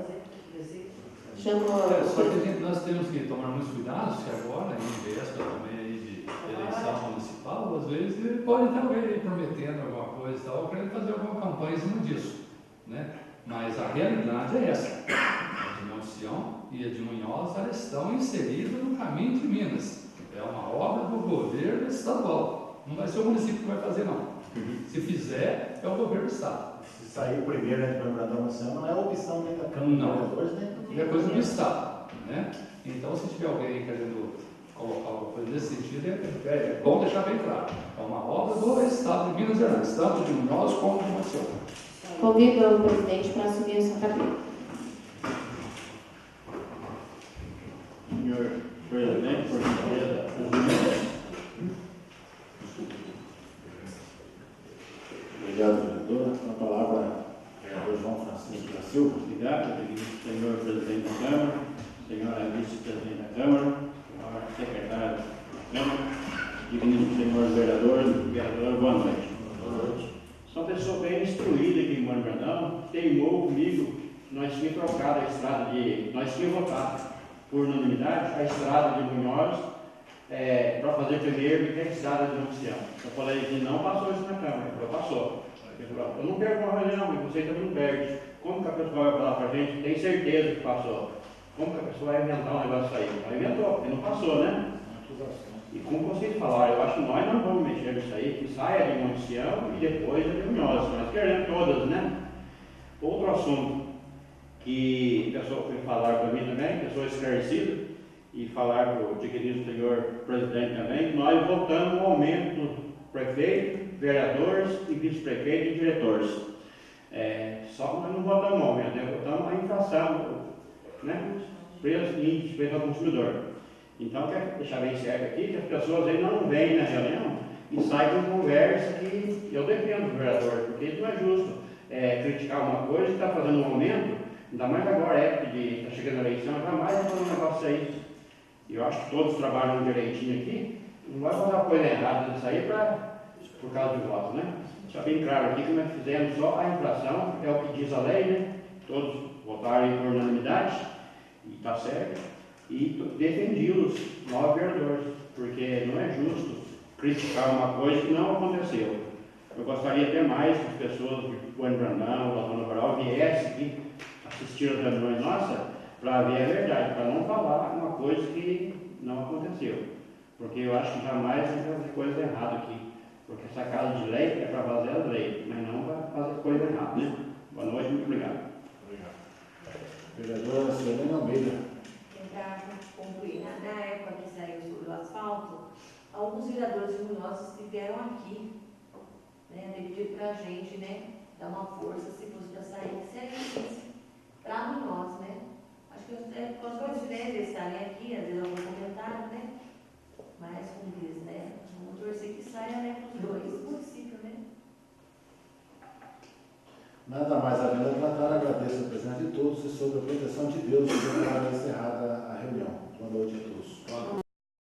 S3: Só que nós temos que tomar muitos cuidados, que agora, em véspera também aí de eleição municipal, às vezes pode ter alguém aí prometendo alguma coisa e tal, querendo fazer alguma campanha em cima disso, né? Mas a realidade é essa. A de Monte Sião e a de Munhoz, elas estão inseridas no caminho de Minas. É uma obra do governo estadual. Não vai ser o município que vai fazer, não. Se fizer, é o governo do estado.
S1: Se sair primeiro de Bueno Brandão não é opção nem da Câmara
S3: Não.
S1: de Vereadores, nem
S3: É coisa do estado, né? Então, se tiver alguém querendo colocar alguma coisa nesse sentido, é bom deixar bem claro. É uma obra do estado de Minas Gerais, tanto de Munhoz como de Monte Sião.
S4: Convido o presidente para assumir a sua cadeira.
S6: Senhor presidente, por gentileza,
S1: Obrigado, vereadora. Silva.
S6: Obrigado, senhor presidente da Câmara, senhora vice-presidente da Câmara, senhora secretária da Câmara, digníssimo senhor vereador, boa noite.
S1: Boa noite.
S6: Sou uma pessoa bem instruída aqui em Moinhos Brandão, teimou comigo, nós tínhamos trocado a estrada nós tínhamos votado por unanimidade a estrada de Munhoz para fazer primeiro e a estrada de Luciano. Eu falei que não passou isso na Câmara, ele falou, passou. Ele falou, eu não perco uma reunião, mas você também não perde. Como que a pessoa vai falar para a gente? Tem certeza que passou. Como que a pessoa vai inventar um negócio aí? Ela inventou, porque não passou, né? E como vocês falaram, eu acho que nós não vamos mexer nisso aí, que saia de Monte Sião e depois de Munhoz. Nós queremos todas, né? Outro assunto que a pessoa foi falar para mim também, pessoa esclarecida, e falar para o digníssimo senhor presidente também, que nós votamos o aumento do prefeito, vereadores e vice-prefeito e diretores. Só que nós não votamos o aumento, nós votamos a inflação, né? Preço e despesa ao consumidor. Então, quero deixar bem certo aqui que as pessoas aí não vêm na reunião e saem com conversa que eu defendo o vereador, porque isso não é justo. Criticar uma coisa e estar fazendo um aumento, ainda mais agora, época de está chegando a eleição, jamais vai fazer um negócio aí. E eu acho que todos trabalham direitinho aqui, não vai fazer uma coisa errada disso aí por causa de voto, né? Está bem claro aqui que nós fizemos só a inflação, é o que diz a lei, né? Todos votaram por unanimidade, e está certo, e defendi os 9 vereadores, porque não é justo criticar uma coisa que não aconteceu. Eu gostaria até mais que as pessoas de Moinhos Brandão, da Zona Rural, viessem aqui assistir as reuniões nossas para ver a verdade, para não falar uma coisa que não aconteceu. Porque eu acho que jamais vai fazer coisa errada aqui. Porque essa casa de lei é para fazer as leis, mas não para fazer coisa errada, né? Boa noite, muito obrigado.
S1: Obrigado. Vereadora Silvana Almeida.
S2: Para concluir, na época que saiu sobre o asfalto, alguns vereadores de Munhoz estiveram aqui, né, pedir para a gente, né, dar uma força, se fosse para sair, se é difícil para Munhoz, né? Acho que com as coincidências estarem aqui, às vezes algum comentário, né? Mas, como diz, né? Vamos torcer que saia, né, para os dois municípios, né?
S1: Nada mais havendo a tratar, agradeço a presença de todos e sobre a proteção de Deus, e declaro encerrada